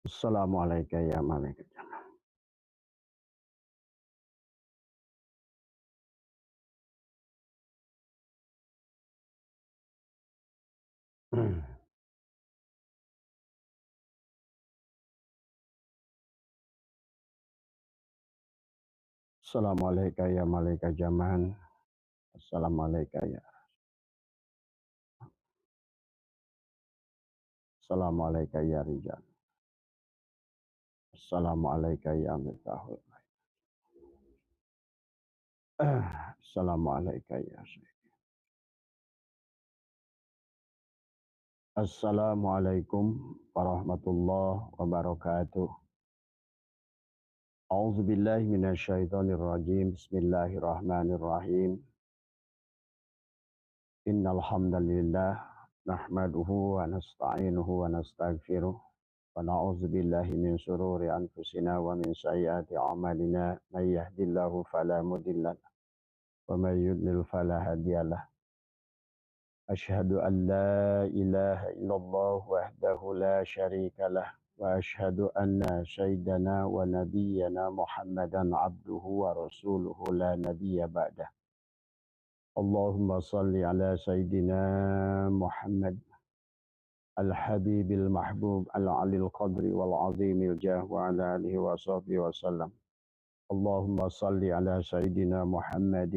Assalamualaikum ya malaikat. Assalamualaikum ya malaikat zaman. Assalamualaikum ya. Assalamualaikum ya rijal. Assalamualaikum ya miftahul. Assalamualaikum ya syekh. Assalamualaikum warahmatullahi wabarakatuh. A'udzu billahi minasyaitonir rajim. Bismillahirrahmanirrahim. Innal hamdalillah nahmaduhu wa nasta'inuhu wa nastaghfiruh. ونعوذ بالله من شرور أنفسنا ومن سيئات أعمالنا من يهد الله فلا مضل له ومن يضلل فلا هادي له أشهد أن لا إله إلا الله وحده لا شريك له وأشهد أن سيدنا ونبينا محمدا عبده ورسوله لا نبي بعده اللهم صل على سيدنا محمد الحبيب المحبوب العلي القدر والعظيم الجاه وعلى آله وصحبه وسلم اللهم صل على سيدنا محمد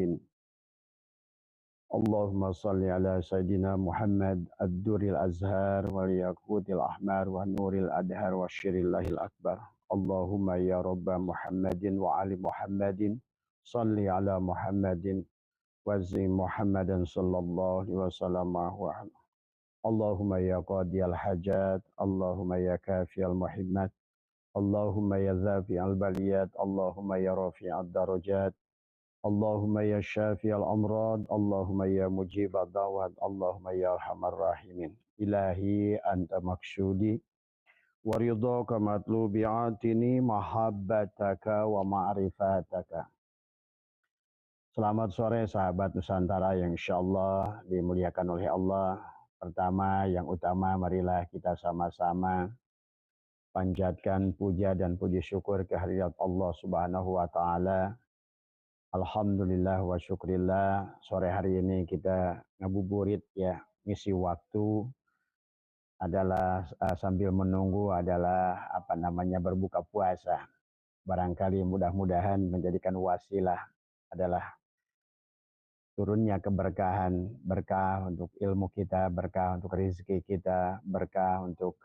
اللهم صل على سيدنا محمد الدر الأزهار والياقوت الأحمر والنور الأدهر والشر الله الأكبر اللهم يا رب محمد وعلي محمد صل على محمد وزي محمدا صلى الله عليه وسلم اللهم يا قاضي الحاجات اللهم يا كافي المحبات اللهم يا ذافي البليات اللهم يا رافع الدرجات اللهم يا شافي الأمراض اللهم يا مجيب الدعوات اللهم يا أرحم الراحمين إلهي أنت مقصودي ورضاك مطلوبي أعطني محبتك ومعرفتك. Selamat sore sahabat Nusantara yang insyaallah dimuliakan oleh Allah. Pertama yang utama marilah kita sama-sama panjatkan puja dan puji syukur kehadirat Allah Subhanahu wa taala. Alhamdulillah wa syukrillah sore hari ini kita ngabuburit ya, ngisi waktu adalah sambil menunggu adalah berbuka puasa. Barangkali mudah-mudahan menjadikan wasilah adalah turunnya keberkahan, berkah untuk ilmu kita, berkah untuk rezeki kita, berkah untuk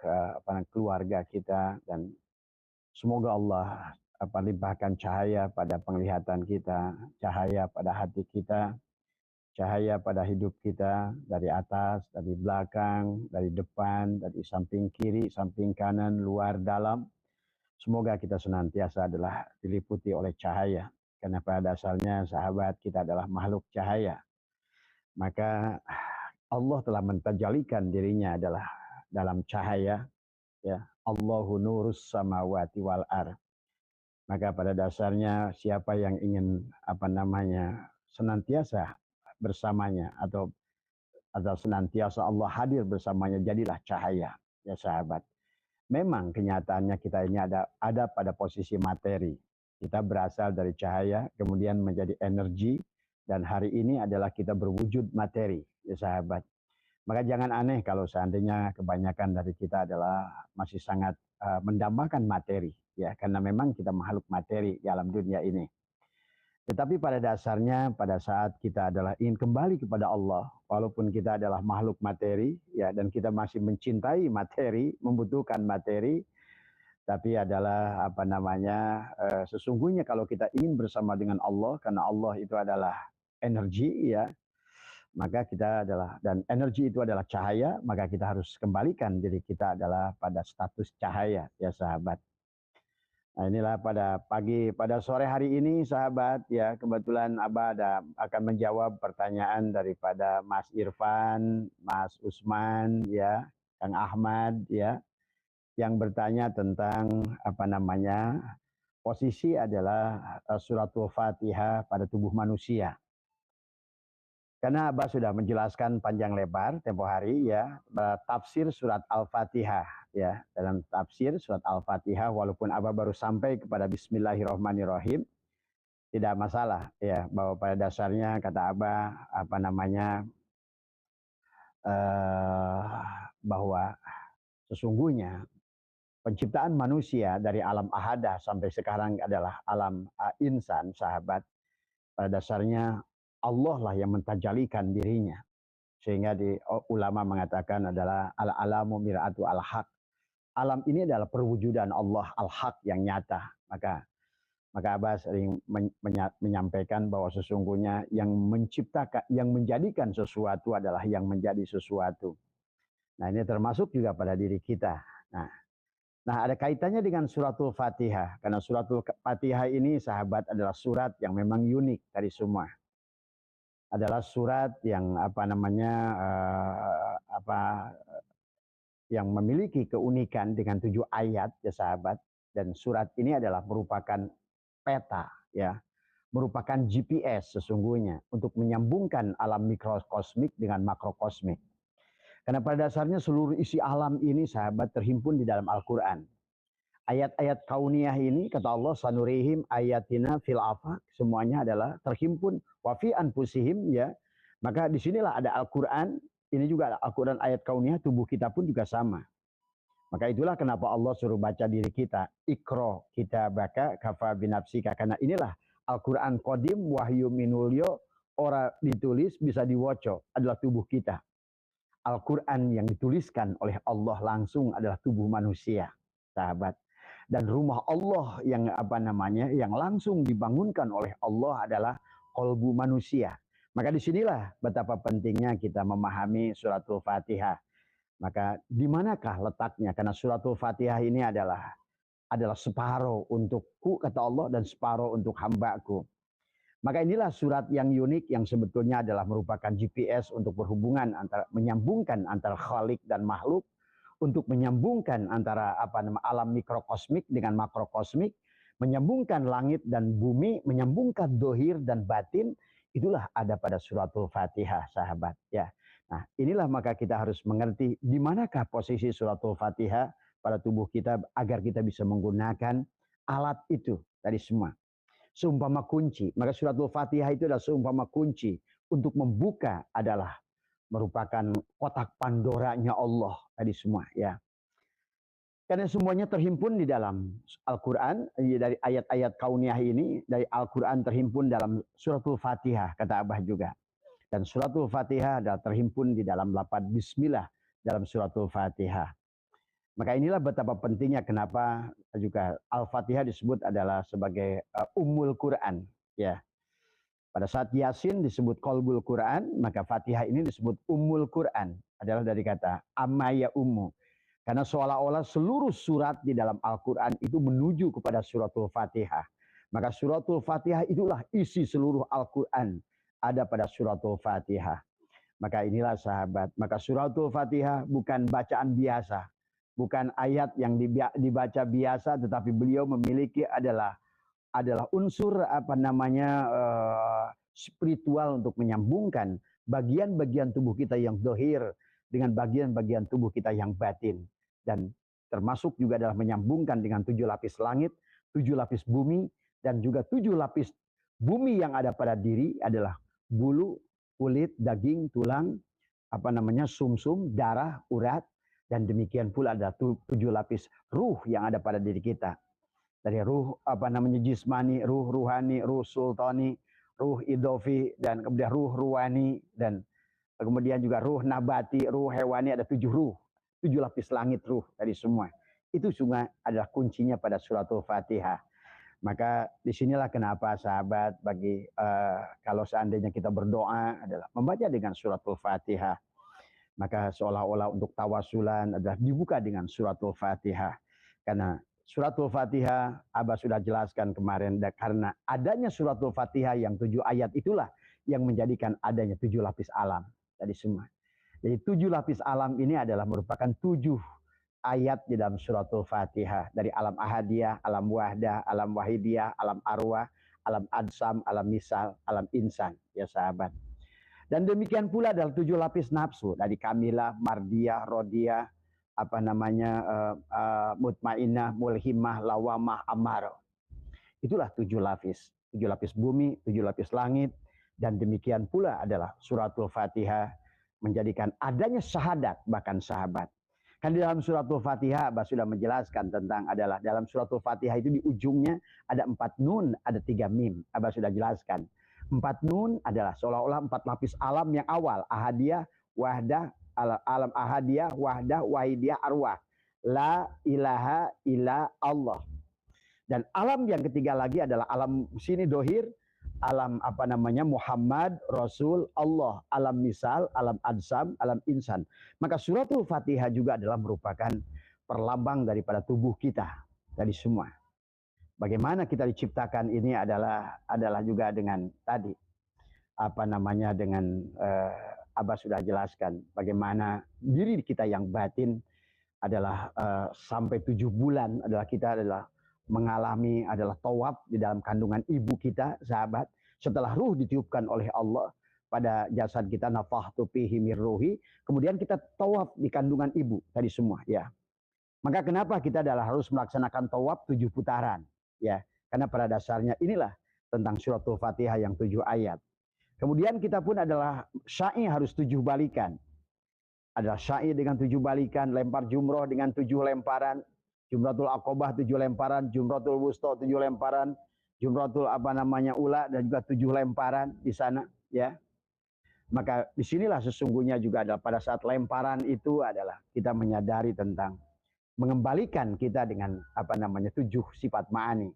keluarga kita, dan semoga Allah limpahkan cahaya pada penglihatan kita, cahaya pada hati kita, cahaya pada hidup kita, dari atas, dari belakang, dari depan, dari samping kiri, samping kanan, luar, dalam. Semoga kita senantiasa adalah diliputi oleh cahaya. Karena pada dasarnya sahabat kita adalah makhluk cahaya. Maka Allah telah mentajalikan dirinya adalah dalam cahaya, ya. Allahu nurus samawati wal ar. Maka pada dasarnya siapa yang ingin senantiasa bersamanya atau senantiasa Allah hadir bersamanya, jadilah cahaya, ya sahabat. Memang kenyataannya kita ini ada pada posisi materi. Kita berasal dari cahaya, kemudian menjadi energi, dan hari ini adalah kita berwujud materi, ya sahabat. Maka jangan aneh kalau seandainya kebanyakan dari kita adalah masih sangat mendambakan materi, ya, karena memang kita makhluk materi di alam dunia ini. Tetapi pada dasarnya pada saat kita adalah ingin kembali kepada Allah, walaupun kita adalah makhluk materi, ya, dan kita masih mencintai materi, membutuhkan materi, tapi adalah sesungguhnya kalau kita ingin bersama dengan Allah, karena Allah itu adalah energi, ya, maka kita adalah, dan energi itu adalah cahaya, maka kita harus kembalikan diri kita adalah pada status cahaya, ya sahabat. Nah, inilah pada sore hari ini sahabat, ya, kebetulan Abah akan menjawab pertanyaan daripada Mas Irfan, Mas Usman, ya, Kang Ahmad, ya, yang bertanya tentang posisi adalah suratul Fatihah pada tubuh manusia. Karena Abah sudah menjelaskan panjang lebar tempo hari ya, tafsir surat Al-Fatihah ya. Dalam tafsir surat Al-Fatihah walaupun Abah baru sampai kepada Bismillahirrahmanirrahim, tidak masalah ya, bahwa pada dasarnya kata Abah apa namanya bahwa sesungguhnya penciptaan manusia dari alam ahadah sampai sekarang adalah alam insan, sahabat. Pada dasarnya Allah lah yang mentajalikan dirinya. Sehingga ulama mengatakan adalah al-alamu mir'atu al-haq. Alam ini adalah perwujudan Allah al-haq yang nyata. Maka Abbas sering menyampaikan bahwa sesungguhnya yang menciptakan, yang menjadikan sesuatu adalah yang menjadi sesuatu. Nah, ini termasuk juga pada diri kita. Nah, ada kaitannya dengan suratul Fatihah. Karena suratul Fatihah ini, sahabat, adalah surat yang memang unik dari semua. Adalah surat yang yang memiliki keunikan dengan 7 ayat ya sahabat. Dan surat ini adalah merupakan peta ya, merupakan GPS sesungguhnya untuk menyambungkan alam mikrokosmik dengan makrokosmik. Karena pada dasarnya seluruh isi alam ini sahabat terhimpun di dalam Al-Quran. Ayat-ayat kauniyah ini kata Allah sanurihim ayatina fil afaq, semuanya adalah terhimpun wa fi anfusihim ya. Maka disinilah ada Al-Quran, ini juga ada Al-Quran ayat kauniyah, tubuh kita pun juga sama. Maka itulah kenapa Allah suruh baca diri kita. Ikro kita baca kafa binafsika. Karena inilah Al-Quran Qadim wahyu minulyo, ora ditulis bisa diwoco, adalah tubuh kita. Al-Quran yang dituliskan oleh Allah langsung adalah tubuh manusia, sahabat. Dan rumah Allah yang yang langsung dibangunkan oleh Allah adalah kolbu manusia. Maka disinilah betapa pentingnya kita memahami suratul Fatihah. Maka di manakah letaknya? Karena suratul Fatihah ini adalah separuh untukku kata Allah dan separuh untuk hambaku. Maka inilah surat yang unik yang sebetulnya adalah merupakan GPS untuk berhubungan antara menyambungkan antara khalik dan makhluk, untuk menyambungkan antara alam mikrokosmik dengan makrokosmik, menyambungkan langit dan bumi, menyambungkan dohir dan batin. Itulah ada pada suratul Fatihah, sahabat ya. Nah, inilah maka kita harus mengerti di manakah posisi suratul Fatihah pada tubuh kita agar kita bisa menggunakan alat itu tadi semua. Seumpama kunci, maka suratul Fatihah itu adalah seumpama kunci untuk membuka, adalah merupakan kotak Pandoranya Allah tadi semua ya. Karena semuanya terhimpun di dalam Al-Quran, dari ayat-ayat kauniyah ini, dari Al-Quran terhimpun dalam suratul Fatihah, kata Abah juga. Dan suratul Fatihah adalah terhimpun di dalam lafaz bismillah dalam suratul Fatihah. Maka inilah betapa pentingnya kenapa juga Al-Fatihah disebut adalah sebagai Ummul Quran. Ya. Pada saat Yasin disebut Qalbul Quran, maka Fatihah ini disebut Ummul Quran. Adalah dari kata Amaya Ummu. Karena seolah-olah seluruh surat di dalam Al-Quran itu menuju kepada suratul Fatihah. Maka suratul Fatihah itulah isi seluruh Al-Quran. Ada pada suratul Fatihah. Maka inilah sahabat. Maka suratul Fatihah bukan bacaan biasa. Bukan ayat yang dibaca biasa, tetapi beliau memiliki adalah unsur spiritual untuk menyambungkan bagian-bagian tubuh kita yang dohir dengan bagian-bagian tubuh kita yang batin. Dan termasuk juga adalah menyambungkan dengan 7 lapis langit, 7 lapis bumi, dan juga 7 lapis bumi yang ada pada diri adalah bulu, kulit, daging, tulang, sumsum, darah, urat, dan demikian pula ada 7 lapis ruh yang ada pada diri kita. Dari ruh jismani, ruh ruhani, ruh sultani, ruh idofi, dan kemudian ruh ruwani, dan kemudian juga ruh nabati, ruh hewani, ada 7 ruh, 7 lapis langit ruh tadi semua. Itu semua adalah kuncinya pada suratul Fatihah. Maka disinilah kenapa sahabat kalau seandainya kita berdoa adalah membaca dengan suratul Fatihah. Maka seolah-olah untuk tawasulan adalah dibuka dengan suratul Fatihah. Karena suratul Fatihah Abah sudah jelaskan kemarin, karena adanya suratul Fatihah yang 7 ayat itulah yang menjadikan adanya 7 lapis alam tadi semua. Jadi 7 lapis alam ini adalah merupakan 7 ayat di dalam suratul Fatihah. Dari alam ahadiyah, alam wahdah, alam wahidiyah, alam arwah, alam adsam, alam misal, alam insan. Ya sahabat. Dan demikian pula adalah 7 lapis nafsu dari kamilah, mardiyah, rodiyah, mutmainah, mulhimah, lawamah, amarah. Itulah 7 lapis. 7 lapis bumi, 7 lapis langit. Dan demikian pula adalah suratul Fatihah menjadikan adanya syahadat bahkan sahabat. Kan di dalam suratul Fatihah Abah sudah menjelaskan tentang adalah dalam suratul Fatihah itu di ujungnya ada 4 nun, ada 3 mim. Abah sudah jelaskan. 4 nun adalah seolah-olah 4 lapis alam yang awal. Ahadiyah, wahdah, alam ahadiyah, wahdah, wahidiyah, arwah. La ilaha illa Allah. Dan alam yang ketiga lagi adalah alam sini dohir, alam Muhammad, Rasul, Allah, alam misal, alam adsam, alam insan. Maka suratul Fatihah juga adalah merupakan perlambang daripada tubuh kita dari semua. Bagaimana kita diciptakan ini adalah juga dengan tadi dengan Abah sudah jelaskan bagaimana diri kita yang batin adalah sampai 7 bulan adalah kita adalah mengalami adalah tawaf di dalam kandungan ibu kita, sahabat. Setelah ruh ditiupkan oleh Allah pada jasad kita, nafahtu fihi mir ruhi, kemudian kita tawaf di kandungan ibu tadi semua, ya. Maka kenapa kita adalah harus melaksanakan tawaf 7 putaran, ya? Karena pada dasarnya inilah tentang suratul Fatihah yang 7 ayat. Kemudian kita pun adalah syai harus 7 balikan. Adalah syai dengan 7 balikan, lempar jumroh dengan 7 lemparan, Jumratul Aqobah 7 lemparan, Jumratul Wusta 7 lemparan, Jumratul ula dan juga 7 lemparan di sana, ya. Maka disinilah sesungguhnya juga adalah pada saat lemparan itu adalah kita menyadari tentang mengembalikan kita dengan 7 sifat ma'ani.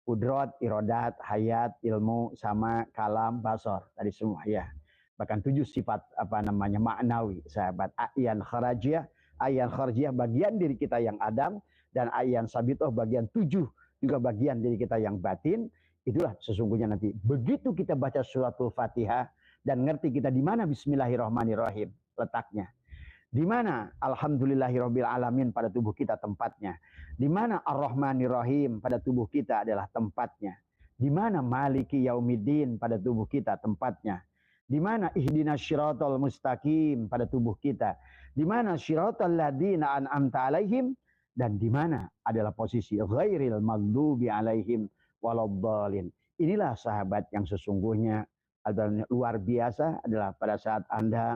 Kudrat, irodat, hayat, ilmu, sama, kalam, basar, tadi semua, ya. Bahkan 7 sifat maknawi, sahabat. Ayan kharajiyah bagian diri kita yang Adam, dan ayan sabitoh bagian 7 juga bagian diri kita yang batin. Itulah sesungguhnya nanti begitu kita baca suratul Fatihah dan ngerti kita di mana bismillahirrahmanirrahim letaknya, di mana alhamdulillahirabbil alamin pada tubuh kita tempatnya, di mana arrahmanirrahim pada tubuh kita adalah tempatnya, di mana maliki yaumiddin pada tubuh kita tempatnya, di mana ihdinas syiratal mustaqim pada tubuh kita, di mana syiratal ladzina an'amta alaihim, dan di mana adalah posisi ghairil maghdubi alaihim waladhdallin. Inilah sahabat yang sesungguhnya adalah luar biasa adalah pada saat Anda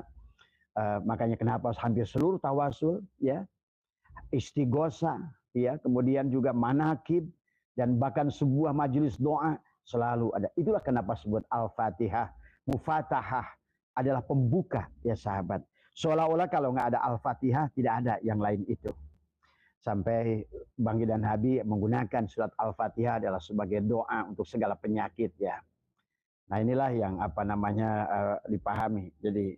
makanya kenapa hampir seluruh tawasul, ya, istighosa, ya, kemudian juga manakib dan bahkan sebuah majelis doa selalu ada. Itulah kenapa sebut Al-Fatihah, mufatahah, adalah pembuka, ya sahabat. Seolah-olah kalau nggak ada Al-Fatihah tidak ada yang lain itu. Sampai Bang dan Habib menggunakan surat Al-Fatihah adalah sebagai doa untuk segala penyakit, ya. Nah inilah yang dipahami. Jadi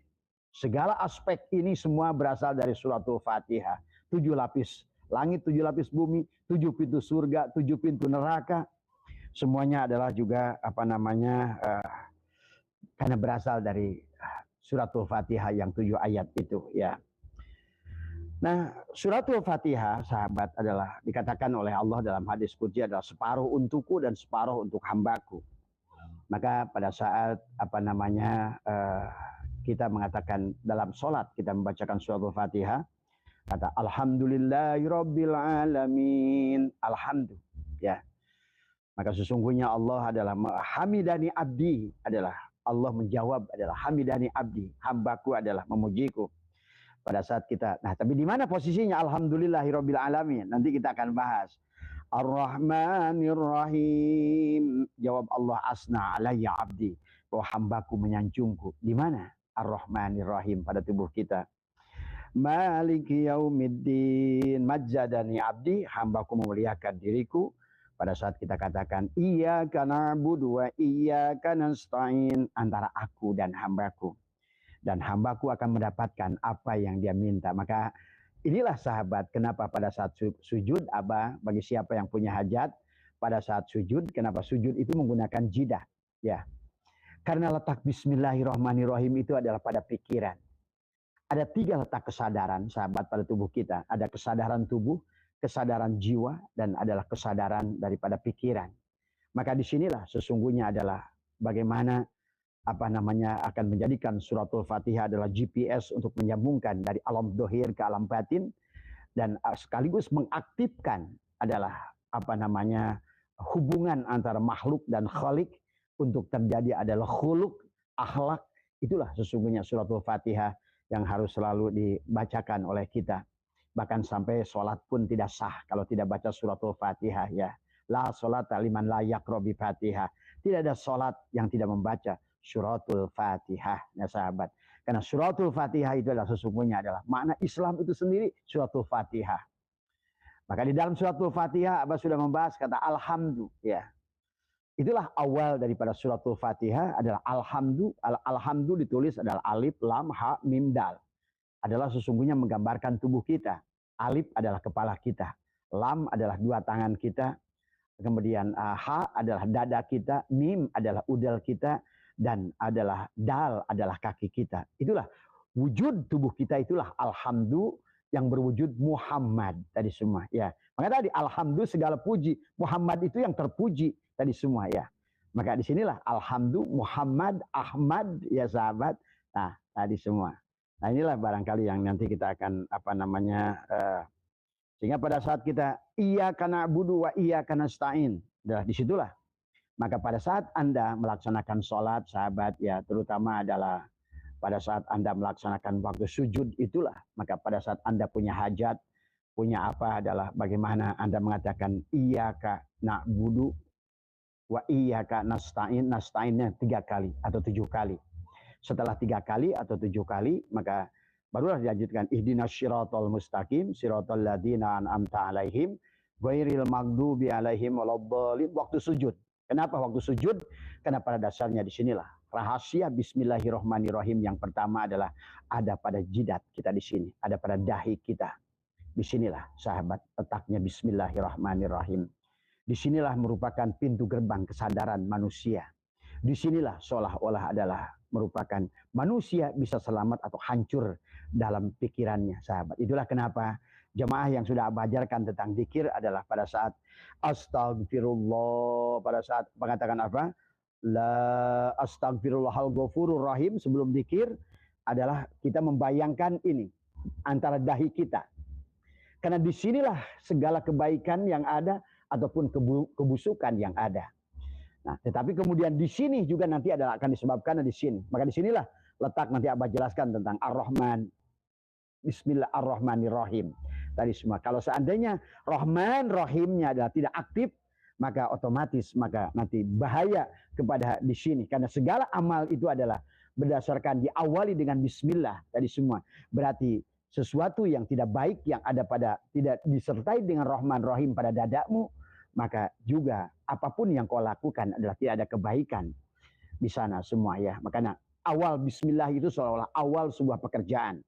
segala aspek ini semua berasal dari suratul Fatihah. 7 lapis langit, 7 lapis bumi, 7 pintu surga, 7 pintu neraka. Semuanya adalah juga karena berasal dari suratul Fatihah yang 7 ayat itu, ya. Nah, suratul Fatihah, sahabat, adalah dikatakan oleh Allah dalam hadis qudsi adalah separuh untukku dan separuh untuk hambaku. Maka pada saat kita mengatakan dalam sholat kita membacakan suratul Fatihah, kata alhamdulillahirabbil alamin, alhamdulillah, ya. Maka sesungguhnya Allah adalah hamidani abdi, adalah Allah menjawab adalah hamidani abdi, hambaku adalah memujiku. Pada saat kita, nah tapi di mana posisinya alhamdulillahirabbil alamin? Nanti kita akan bahas. Ar-Rahmanir-Rahim. Jawab Allah, asna alayya abdi, bahwa hambaku menyanjungku. Di mana Ar-Rahmanir-Rahim pada tubuh kita? Maliki yaumiddin, majjadani abdi, hambaku memuliakan diriku. Pada saat kita katakan iyyaka na'budu wa iyyaka nasta'in, antara aku dan hambaku. Dan hambaku akan mendapatkan apa yang dia minta. Maka inilah sahabat kenapa pada saat sujud, Abah, bagi siapa yang punya hajat, pada saat sujud, kenapa sujud itu menggunakan jidah, ya. Karena letak bismillahirrahmanirrahim itu adalah pada pikiran. Ada 3 letak kesadaran, sahabat, pada tubuh kita. Ada kesadaran tubuh, kesadaran jiwa, dan adalah kesadaran daripada pikiran. Maka disinilah sesungguhnya adalah bagaimana akan menjadikan suratul Fatihah adalah GPS untuk menyambungkan dari alam dohir ke alam batin, dan sekaligus mengaktifkan adalah hubungan antara makhluk dan khalik untuk terjadi adalah khuluk, akhlak. Itulah sesungguhnya suratul Fatihah yang harus selalu dibacakan oleh kita. Bahkan sampai sholat pun tidak sah kalau tidak baca suratul Fatihah, ya. La sholata liman la yaqra bi Fatihah. Tidak ada sholat yang tidak membaca suratul Fatihah, ya sahabat. Karena suratul Fatihah itu adalah sesungguhnya adalah makna Islam itu sendiri suratul Fatihah. Maka di dalam suratul Fatihah Abah sudah membahas kata alhamdu, ya. Itulah awal daripada suratul Fatihah adalah alhamdu. Alhamdu ditulis adalah alif, lam, ha, mim, dal. Adalah sesungguhnya menggambarkan tubuh kita. Alif adalah kepala kita. Lam adalah dua tangan kita. Kemudian ha adalah dada kita. Mim adalah udel kita. Dan adalah dal adalah kaki kita. Itulah wujud tubuh kita, itulah alhamdu yang berwujud Muhammad tadi semua, ya. Maka tadi alhamdu segala puji, Muhammad itu yang terpuji tadi semua, ya. Maka disinilah alhamdu Muhammad Ahmad, ya sahabat. Nah, tadi semua. Nah, inilah barangkali yang nanti kita akan sehingga pada saat kita iyyaka na'budu wa iyyaka nasta'in, disitulah. Maka pada saat Anda melaksanakan sholat, sahabat, ya, terutama adalah pada saat Anda melaksanakan waktu sujud itulah, maka pada saat Anda punya hajat, punya apa adalah bagaimana Anda mengatakan iyyaka na'budu wa iyyaka nasta'in. Nasta'innya 3 kali atau 7 kali. Setelah 3 kali atau 7 kali, maka barulah dilanjutkan ihdinas syiratal mustaqim syiratal ladzina an'amta 'alaihim ghairil maghdubi 'alaihim waladdallin. Waktu sujud. Kenapa waktu sujud? Karena pada dasarnya disinilah rahasia Bismillahirrahmanirrahim yang pertama adalah ada pada jidat kita di sini, ada pada dahi kita. Disinilah sahabat letaknya Bismillahirrahmanirrahim. Disinilah merupakan pintu gerbang kesadaran manusia. Disinilah seolah-olah adalah merupakan manusia bisa selamat atau hancur dalam pikirannya, sahabat. Itulah kenapa jemaah yang sudah ajarkan tentang zikir adalah pada saat astagfirullah, pada saat mengatakan apa? La astagfirullahal ghafurur rahim sebelum zikir adalah kita membayangkan ini antara dahi kita. Karena disinilah segala kebaikan yang ada ataupun kebusukan yang ada. Nah, tetapi kemudian di sini juga nanti adalah akan disebabkan di sini. Maka disinilah letak nanti Abah jelaskan tentang Ar-Rahman. Bismillahirrahmanirrahim. Tadi semua. Kalau seandainya Rahman Rahimnya adalah tidak aktif, maka otomatis maka nanti bahaya kepada di sini. Karena segala amal itu adalah berdasarkan diawali dengan Bismillah tadi semua. Berarti sesuatu yang tidak baik yang ada pada tidak disertai dengan Rahman Rahim pada dadamu, maka juga apapun yang kau lakukan adalah tidak ada kebaikan di sana semua, ya. Makanya awal Bismillah itu seolah-olah awal sebuah pekerjaan.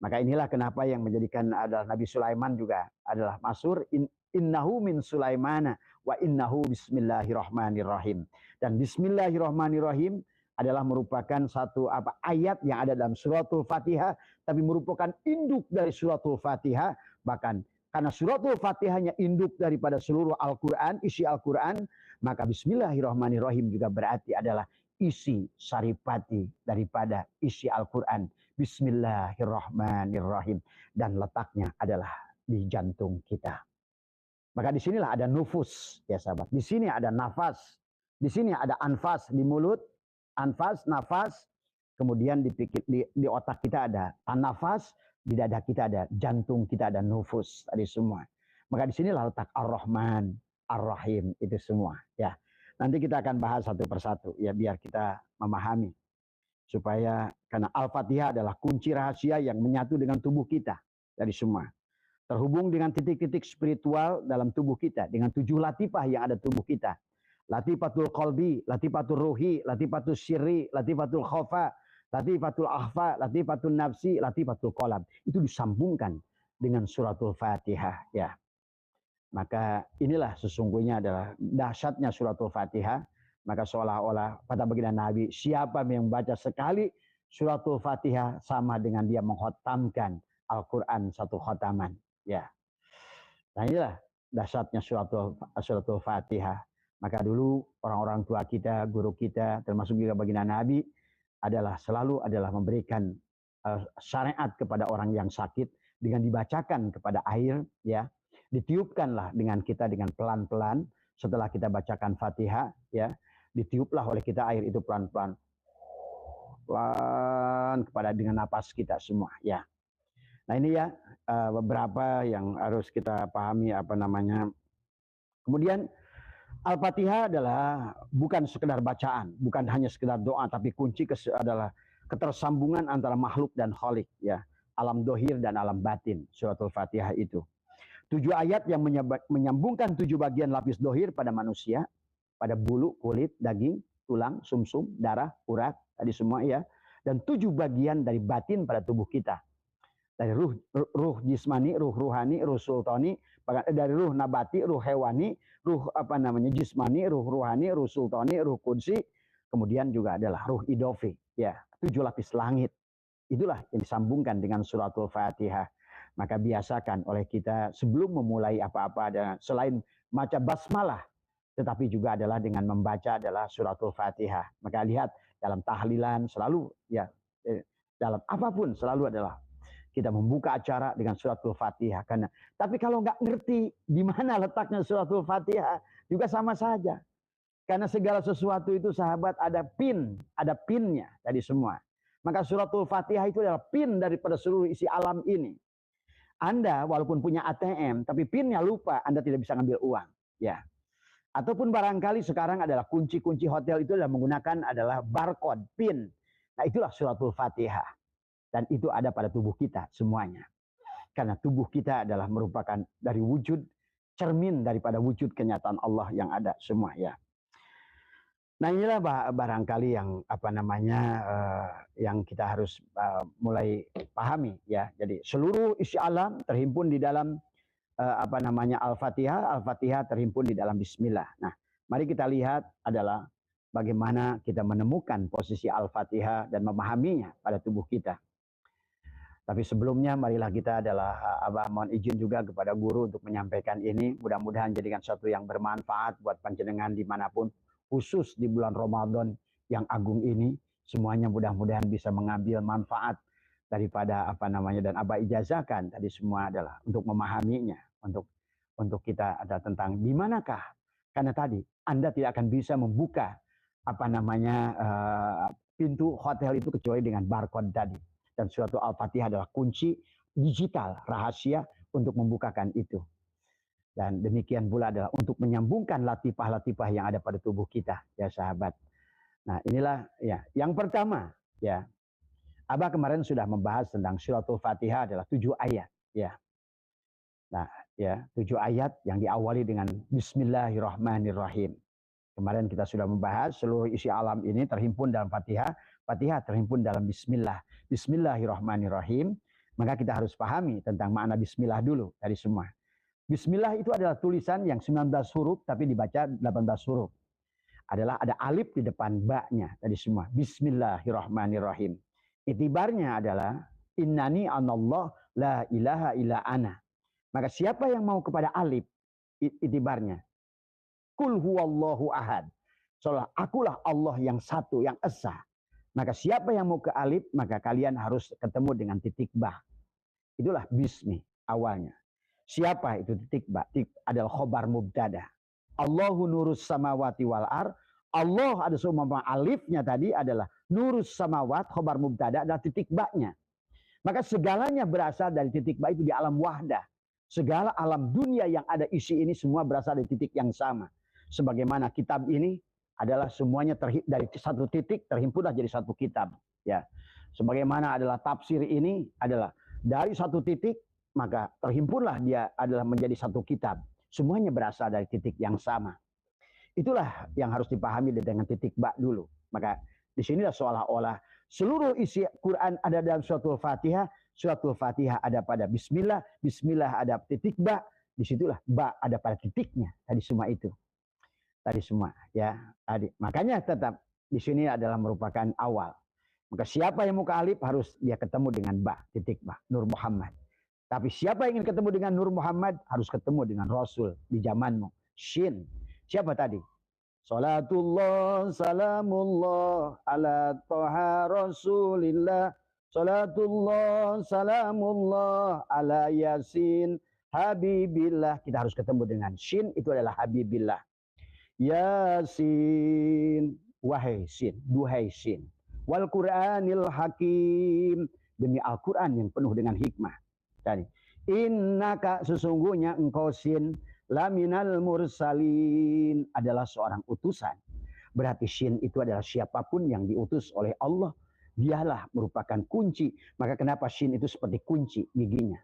Maka inilah kenapa yang menjadikan adalah Nabi Sulaiman juga adalah masyhur innahu min Sulaimana wa innahu bismillahirrahmanirrahim. Dan bismillahirrahmanirrahim adalah merupakan satu ayat yang ada dalam suratul Fatihah, tapi merupakan induk dari suratul Fatihah. Bahkan karena suratul Fatihahnya induk daripada seluruh Al-Quran, isi Al-Quran, maka bismillahirrahmanirrahim juga berarti adalah isi saripati daripada isi Al-Quran. Bismillahirrahmanirrahim. Dan letaknya adalah di jantung kita. Maka di sinilah ada nufus, ya sahabat. Di sini ada nafas. Di sini ada anfas di mulut, anfas, nafas. Kemudian di otak kita ada nafas, di dada kita ada jantung, kita ada nufus, tadi semua. Maka di sinilah letak Ar-Rahman, Ar-Rahim, itu semua, ya. Nanti kita akan bahas satu persatu, ya, biar kita memahami. Supaya karena Al-Fatihah adalah kunci rahasia yang menyatu dengan tubuh kita dari semua. Terhubung dengan titik-titik spiritual dalam tubuh kita, dengan 7 latifah yang ada tubuh kita. Latifatul qalbi, latifatul ruhi, latifatul syirri, latifatul khofa, latifatul akhfa, latifatul nafsi, latifatul qalam. Itu disambungkan dengan suratul Fatihah, ya. Maka inilah sesungguhnya adalah dahsyatnya suratul Fatihah. Maka seolah-olah pada baginda Nabi, siapa yang membaca sekali suratul Fatihah sama dengan dia mengkhatamkan Al-Quran satu khataman, ya. Nah, inilah dahsyatnya suratul Fatihah. Maka dulu orang-orang tua kita, guru kita, termasuk juga baginda Nabi adalah selalu memberikan syariat kepada orang yang sakit dengan dibacakan kepada air, ya, ditiupkanlah dengan kita dengan pelan-pelan setelah kita bacakan Fatihah, ya, ditiuplah oleh kita air itu pelan-pelan kepada dengan napas kita semua, ya. Nah ini ya beberapa yang harus kita pahami apa namanya. Kemudian Al-Fatihah adalah bukan sekedar bacaan, bukan hanya sekedar doa, tapi kunci adalah ketersambungan antara makhluk dan khalik, ya, alam dohir dan alam batin. Suratul Fatihah itu 7 ayat yang menyambungkan 7 bagian lapis dohir pada manusia, pada bulu, kulit, daging, tulang, sumsum, darah, urat, tadi semua, ya, dan 7 bagian dari batin pada tubuh kita. Dari ruh jismani, ruh ruhani, ruh sultani, dari ruh nabati, ruh hewani, ruh apa namanya jismani, ruh ruhani, ruh sultani, ruh kudsi, kemudian juga adalah ruh idofi, ya, 7 lapis langit. Itulah yang disambungkan dengan suratul Fatihah. Maka biasakan oleh kita sebelum memulai apa-apa dan selain baca basmalah, tetapi juga adalah dengan membaca adalah suratul Fatihah. Maka lihat dalam tahlilan selalu, ya, dalam apapun selalu adalah kita membuka acara dengan suratul Fatihah. Karena, tapi kalau nggak ngerti di mana letaknya suratul Fatihah, juga sama saja. Karena segala sesuatu itu sahabat ada pinnya tadi semua. Maka suratul Fatihah itu adalah pin daripada seluruh isi alam ini. Anda walaupun punya ATM, tapi pinnya lupa, Anda tidak bisa ngambil uang. Ya. Ataupun barangkali sekarang adalah kunci-kunci hotel itu adalah menggunakan adalah barcode, pin. Nah itulah suratul Fatihah. Dan itu ada pada tubuh kita semuanya. Karena tubuh kita adalah merupakan dari wujud, cermin daripada wujud kenyataan Allah yang ada semua, ya. Nah inilah barangkali yang apa namanya yang kita harus mulai pahami, ya. Jadi seluruh isi alam terhimpun di dalam apa namanya Al-Fatihah, Al-Fatihah terhimpun di dalam Bismillah. Nah, mari kita lihat adalah bagaimana kita menemukan posisi Al-Fatihah dan memahaminya pada tubuh kita. Tapi sebelumnya marilah kita adalah Abah mohon izin juga kepada guru untuk menyampaikan ini. Mudah-mudahan jadikan sesuatu yang bermanfaat buat panjenengan dimanapun. Khusus di bulan Ramadan yang agung ini. Semuanya mudah-mudahan bisa mengambil manfaat daripada apa namanya. Dan Abah ijazahkan tadi semua adalah untuk memahaminya. Untuk kita ada tentang di manakah. Karena tadi Anda tidak akan bisa membuka apa namanya pintu hotel itu kecuali dengan barcode tadi. Dan suratul Al-Fatihah adalah kunci digital rahasia untuk membukakan itu. Dan demikian pula adalah untuk menyambungkan latifah-latifah yang ada pada tubuh kita, ya sahabat. Nah inilah ya yang pertama, ya. Abah kemarin sudah membahas tentang suratul Fatihah adalah 7 ayat, ya. Nah ya 7 ayat yang diawali dengan Bismillahirrahmanirrahim. Kemarin kita sudah membahas seluruh isi alam ini terhimpun dalam Fatihah. Fatihah terhimpun dalam Bismillah. Bismillahirrahmanirrahim. Maka kita harus pahami tentang makna Bismillah dulu dari semua. Bismillah itu adalah tulisan yang 19 huruf tapi dibaca 18 huruf. Adalah ada alif di depan ba-nya tadi semua. Bismillahirrahmanirrahim. Itibarnya adalah innani anallah la ilaha illa ana. Maka siapa yang mau kepada alif itibarnya? Kul huwallahu ahad. Seolah akulah Allah yang satu, yang esa. Maka siapa yang mau ke alif, maka kalian harus ketemu dengan titik ba. Itulah bismi awalnya. Siapa itu titik ba? Adalah khobar mubtada. Allahu nurus samawati wal ar. Allah ada seumpama alifnya tadi adalah nurus samawat, khobar mubtada adalah titik ba-nya. Maka segalanya berasal dari titik ba itu di alam wahdah. Segala alam dunia yang ada isi ini semua berasal dari titik yang sama. Sebagaimana kitab ini adalah semuanya dari satu titik terhimpunlah jadi satu kitab, ya. Sebagaimana adalah tafsir ini adalah dari satu titik maka terhimpunlah dia adalah menjadi satu kitab. Semuanya berasal dari titik yang sama. Itulah yang harus dipahami dengan titik ba dulu. Maka di sinilah seolah-olah seluruh isi Quran ada dalam suratul Fatihah. Suratul Fatihah ada pada Bismillah. Bismillah ada titik ba. Disitulah ba ada pada titiknya. Tadi semua itu. Tadi semua, ya. Tadi. Makanya tetap di sini adalah merupakan awal. Maka siapa yang mau ke alif harus dia ketemu dengan ba, titik ba, Nur Muhammad. Tapi siapa yang ingin ketemu dengan Nur Muhammad harus ketemu dengan Rasul di zamanmu. Shin. Siapa tadi? Salatullah salamullah ala toha rasulillah. Salatullah salamullah ala yasin habibillah. Kita harus ketemu dengan shin, itu adalah habibillah. Yasin, wahai sin, duhai sin. Wal Qur'anil hakim, demi Al-Quran yang penuh dengan hikmah. Tadi, innaka, sesungguhnya engkau sin, laminal mursalin, adalah seorang utusan. Berarti shin itu adalah siapapun yang diutus oleh Allah, dialah merupakan kunci. Maka kenapa shin itu seperti kunci giginya?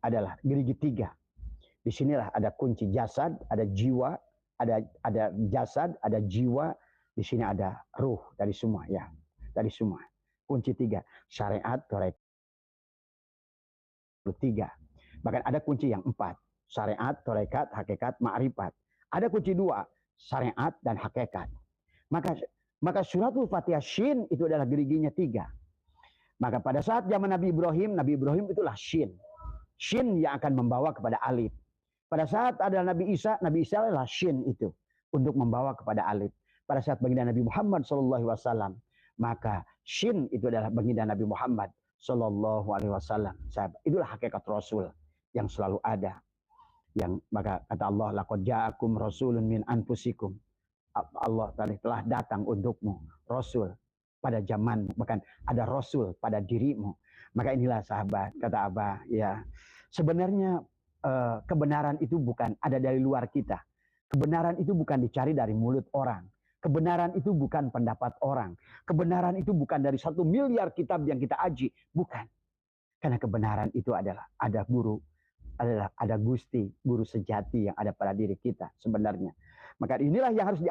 Adalah gerigi 3. Disinilah ada kunci jasad, ada jiwa, ada jasad, ada jiwa. Di sini ada ruh, dari semua ya, dari semua. Kunci 3, syariat, torek 3. Bahkan ada kunci yang 4, syariat, torekat, hakikat, ma'rifat. Ada kunci 2, syariat dan hakikat. Maka suratul Fatihah shin itu adalah geriginya 3. Maka pada saat zaman Nabi Ibrahim itulah shin. Shin yang akan membawa kepada alif. Pada saat ada Nabi Isa adalah shin itu untuk membawa kepada alif. Pada saat baginda Nabi Muhammad SAW, maka shin itu adalah baginda Nabi Muhammad SAW. Itulah hakikat Rasul yang selalu ada. Yang maka kata Allah, laqad ja'akum rasulun min anfusikum. Allah telah datang untukmu Rasul pada zamanmu, bahkan ada Rasul pada dirimu. Maka inilah sahabat, kata Abah, ya sebenarnya kebenaran itu bukan ada dari luar kita. Kebenaran itu bukan dicari dari mulut orang. Kebenaran itu bukan pendapat orang. Kebenaran itu bukan dari 1 miliar kitab yang kita aji, bukan. Karena kebenaran itu adalah ada guru, ada gusti, guru sejati yang ada pada diri kita sebenarnya. Maka inilah yang harus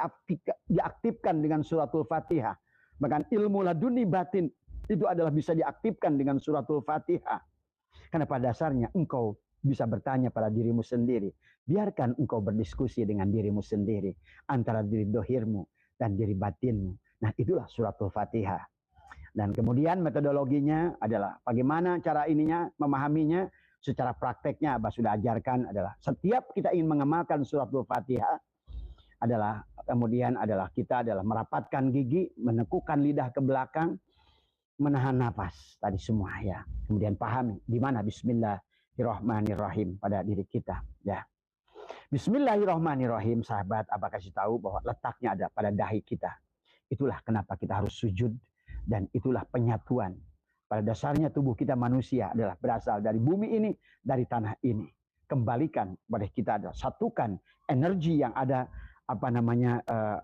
diaktifkan dengan suratul Fatihah. Bahkan ilmu laduni batin itu adalah bisa diaktifkan dengan suratul Fatihah. Karena pada dasarnya engkau bisa bertanya pada dirimu sendiri. Biarkan engkau berdiskusi dengan dirimu sendiri. Antara diri dohirmu dan diri batinmu. Nah itulah suratul Fatihah. Dan kemudian metodologinya adalah bagaimana cara ininya, memahaminya. Secara prakteknya Abah sudah ajarkan adalah setiap kita ingin mengamalkan suratul Fatihah adalah kemudian adalah kita adalah merapatkan gigi, menekukan lidah ke belakang, menahan nafas tadi semua ya. Kemudian pahami di mana Bismillahirrahmanirrahim pada diri kita ya. Bismillahirrahmanirrahim, sahabat, Abah kasih tahu bahwa letaknya ada pada dahi kita. Itulah kenapa kita harus sujud dan itulah penyatuan. Pada dasarnya tubuh kita manusia adalah berasal dari bumi ini, dari tanah ini. Kembalikan pada kita adalah satukan energi yang ada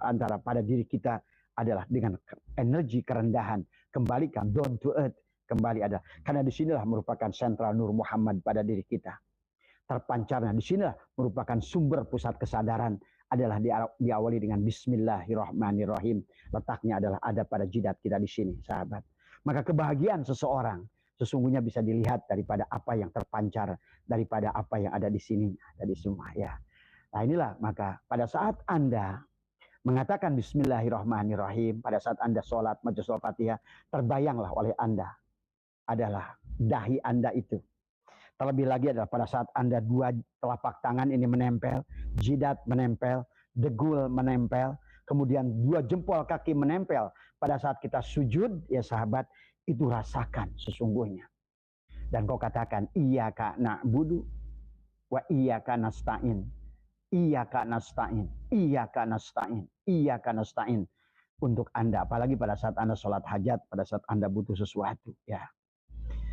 antara pada diri kita adalah dengan energi kerendahan. Kembalikan down to earth, kembali ada. Karena disinilah merupakan sentral Nur Muhammad pada diri kita. Terpancarnya disinilah merupakan sumber pusat kesadaran adalah diawali dengan Bismillahirrahmanirrahim. Letaknya adalah ada pada jidat kita di sini, sahabat. Maka kebahagiaan seseorang sesungguhnya bisa dilihat daripada apa yang terpancar, daripada apa yang ada di sini, dari semua ya. Nah inilah maka pada saat Anda mengatakan Bismillahirrahmanirrahim, pada saat Anda sholat, baca surah Fatihah, terbayanglah oleh Anda adalah dahi Anda itu. Terlebih lagi adalah pada saat Anda 2 telapak tangan ini menempel, jidat menempel, degul menempel, kemudian 2 jempol kaki menempel. Pada saat kita sujud, ya sahabat, itu rasakan sesungguhnya. Dan kau katakan, iyyaka na'budu wa iyyaka nasta'in. Iyyaka nasta'in, iyyaka nasta'in, iyyaka nasta'in. Untuk Anda, apalagi pada saat Anda sholat hajat, pada saat Anda butuh sesuatu. Ya.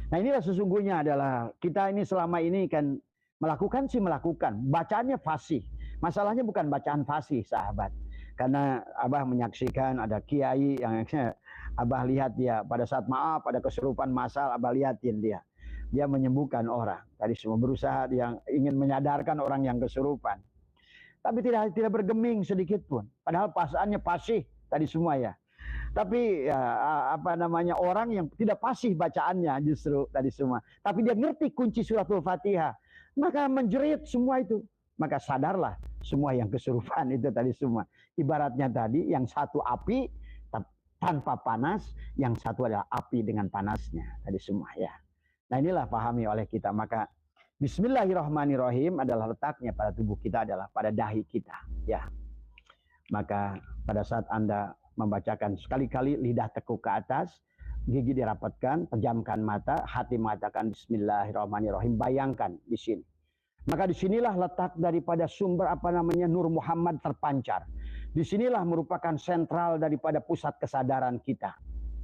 Nah inilah sesungguhnya adalah, kita ini selama ini kan melakukan, bacaannya fasih. Masalahnya bukan bacaan fasih, sahabat. Karena Abah menyaksikan ada kiai yang Abah lihat dia pada saat pada kesurupan masal, Abah lihatin dia menyembuhkan orang. Tadi semua berusaha yang ingin menyadarkan orang yang kesurupan, tapi tidak bergeming sedikit pun. Padahal pasaannya fasih tadi semua ya. Tapi ya, orang yang tidak fasih bacaannya justru tadi semua. Tapi dia ngerti kunci suratul Fatihah, maka menjerit semua itu. Maka sadarlah semua yang kesurupan itu tadi semua. Ibaratnya tadi yang satu api tanpa panas, yang satu adalah api dengan panasnya tadi semua ya. Nah inilah pahami oleh kita. Maka Bismillahirrahmanirrahim adalah letaknya pada tubuh kita adalah pada dahi kita ya. Maka pada saat Anda membacakan sekali-kali lidah tekuk ke atas, gigi dirapatkan, pejamkan mata, hati mengatakan Bismillahirrahmanirrahim. Bayangkan di sini. Maka disinilah letak daripada sumber Nur Muhammad terpancar. Disinilah merupakan sentral daripada pusat kesadaran kita.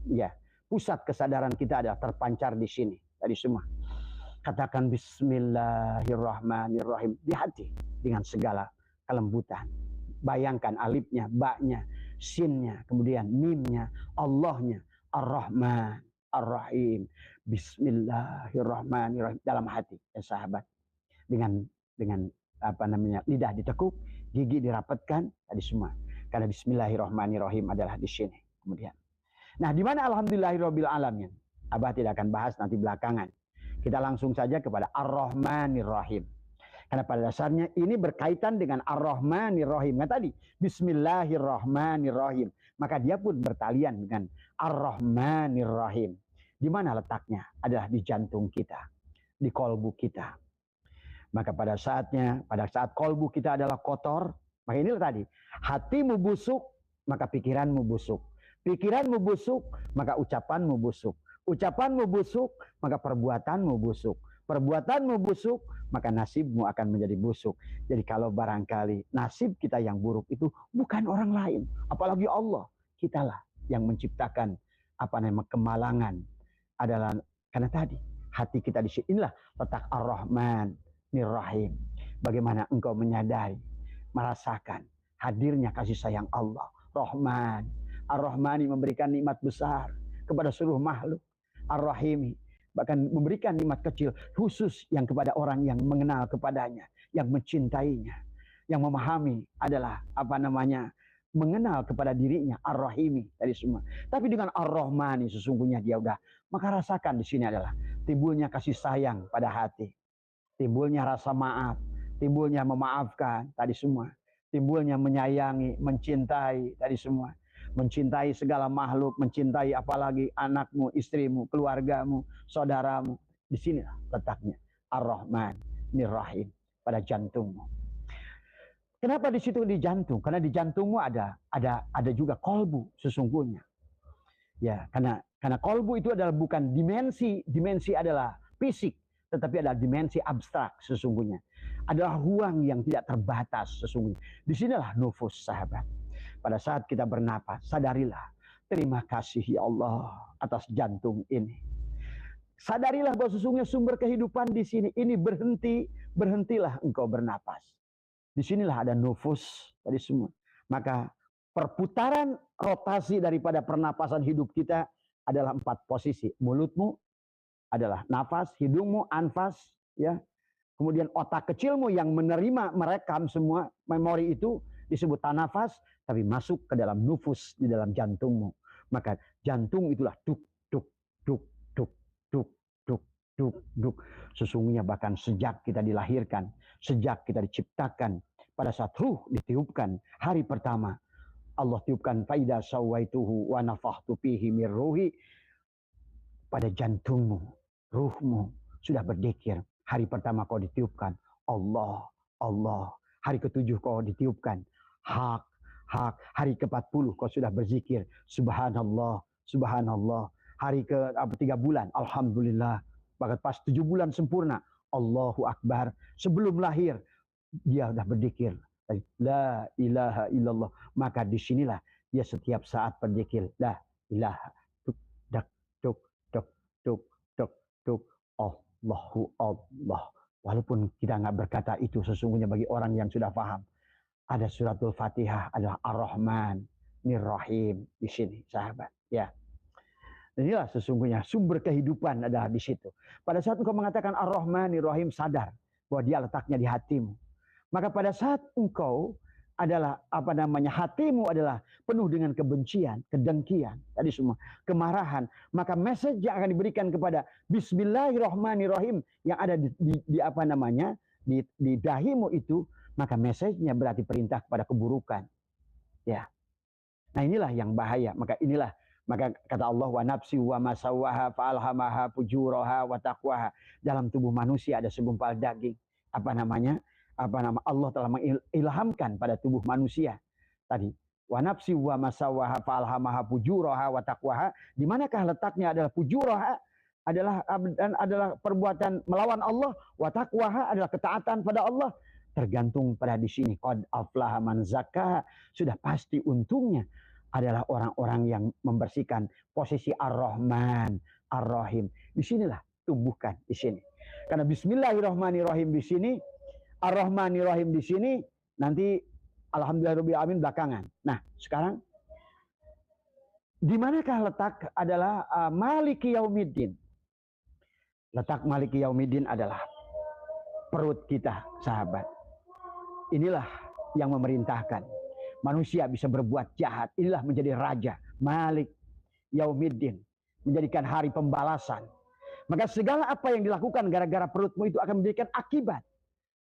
Ya, pusat kesadaran kita adalah terpancar di sini. Tadi semua. Katakan Bismillahirrahmanirrahim di hati dengan segala kelembutan. Bayangkan alifnya, baknya, sinnya, kemudian mimnya, Allahnya, Ar-Rahman, Ar-Rahim. Bismillahirrahmanirrahim dalam hati, ya sahabat. Dengan lidah ditekuk, gigi dirapatkan, tadi semua. Karena Bismillahirrahmanirrahim adalah di sini. Kemudian, nah di mana Alhamdulillahirabbil alamin? Abah tidak akan bahas nanti belakangan. Kita langsung saja kepada Ar-Rahmanir-Rahim. Karena pada dasarnya ini berkaitan dengan Ar-Rahmanir-Rahim. Nah tadi, Bismillahirrahmanirrahim. Maka dia pun bertalian dengan Ar-Rahmanir-Rahim. Di mana letaknya? Adalah di jantung kita, di kolbu kita. Maka pada saat kolbu kita adalah kotor, maka inilah tadi, hatimu busuk, maka pikiranmu busuk. Pikiranmu busuk, maka ucapanmu busuk. Ucapanmu busuk, maka perbuatanmu busuk. Perbuatanmu busuk, maka nasibmu akan menjadi busuk. Jadi kalau barangkali nasib kita yang buruk itu bukan orang lain, apalagi Allah, kitalah yang menciptakan kemalangan. Adalah karena tadi hati kita di sini, inilah letak Ar-Rahmanir-Rahim. Bagaimana engkau menyadari, merasakan hadirnya kasih sayang Allah. Rahman, Ar-Rahmani memberikan nikmat besar kepada seluruh makhluk. Ar-Rahimi bahkan memberikan nikmat kecil khusus yang kepada orang yang mengenal kepadanya, yang mencintainya, yang memahami adalah mengenal kepada dirinya. Ar-Rahimi tadi semua. Tapi dengan Ar-Rahmani sesungguhnya dia udah. Maka rasakan di sini adalah timbulnya kasih sayang pada hati, timbulnya rasa maaf, timbulnya memaafkan tadi semua, timbulnya menyayangi, mencintai tadi semua. Mencintai segala makhluk, mencintai apalagi anakmu, istrimu, keluargamu, saudaramu. Di sinilah letaknya Ar-Rahmanir-Rahim pada jantungmu. Kenapa di situ di jantung? Karena di jantungmu ada juga kolbu sesungguhnya. Ya, karena kolbu itu adalah bukan dimensi adalah fisik, tetapi adalah dimensi abstrak sesungguhnya. Adalah ruang yang tidak terbatas sesungguhnya. Di sinilah nufus, sahabat. Pada saat kita bernapas, sadarilah, terima kasih ya Allah atas jantung ini. Sadarilah bahwa sesungguhnya sumber kehidupan di sini. Ini berhentilah engkau bernapas. Di sinilah ada nufus tadi semua. Maka perputaran rotasi daripada pernapasan hidup kita adalah 4 posisi. Mulutmu adalah nafas, hidungmu anfas, ya. Kemudian otak kecilmu yang merekam semua memori itu disebut tanafas, tapi masuk ke dalam nufus di dalam jantungmu. Maka jantung itulah duk duk duk duk duk duk duk duk. Sesungguhnya bahkan sejak kita dilahirkan, sejak kita diciptakan, pada saat ruh ditiupkan hari pertama, Allah tiupkan faida sawaituhu wa nafakhtu fihi mir ruhi. Pada jantungmu, ruhmu sudah berzikir. Hari pertama kau ditiupkan Allah, Allah. Hari ke-7 kau ditiupkan hak, hak. Hari ke-40 kau sudah berzikir subhanallah, subhanallah. Hari ke-3 bulan alhamdulillah. Bahkan pas 7 bulan sempurna Allahu Akbar. Sebelum lahir dia sudah berzikir la ilaha illallah. Maka disinilah dia setiap saat berzikir la ilaha tuk dak tuk tuk tuk tuk tuk Allahu Allah. Walaupun kita nggak berkata itu, sesungguhnya bagi orang yang sudah paham, ada suratul Fatihah adalah Ar-Rahmanir-Rahim di sini, sahabat. Ya, inilah sesungguhnya sumber kehidupan adalah di situ. Pada saat engkau mengatakan Ar-Rahmanir-Rahim, sadar bahwa dia letaknya di hatimu. Maka pada saat engkau adalah hatimu adalah penuh dengan kebencian, kedengkian, tadi semua, kemarahan, maka message yang akan diberikan kepada Bismillahirrahmanirrahim yang ada di dahimu itu, maka message-nya berarti perintah kepada keburukan. Ya. Nah, inilah yang bahaya. Maka kata Allah wa nafsi wa masawaha fa'alhamaha fujuraha wa taqwaha. Dalam tubuh manusia ada segumpal daging. Allah telah mengilhamkan pada tubuh manusia tadi. Wa nafsi wa masawaha fa'alhamaha fujuraha wa taqwaha. Di manakah letaknya adalah fujuraha adalah perbuatan melawan Allah, wa taqwaha adalah ketaatan pada Allah. Tergantung pada di sini. Qad aflaha man zakkaha. Sudah pasti untungnya adalah orang-orang yang membersihkan posisi Ar-Rahman, Ar-Rahim. Di sinilah tumbuhkan di sini. Karena Bismillahirrahmanirrahim di sini, Ar-Rahmanirrahim di sini, nanti Alhamdulillahirabbil alamin belakangan. Nah, sekarang di manakah letak adalah Maliki Yaumiddin? Letak Maliki Yaumiddin adalah perut kita, sahabat. Inilah yang memerintahkan manusia bisa berbuat jahat. Inilah menjadi raja, Malik Yaumiddin, menjadikan hari pembalasan. Maka segala apa yang dilakukan gara-gara perutmu itu akan menjadikan akibat.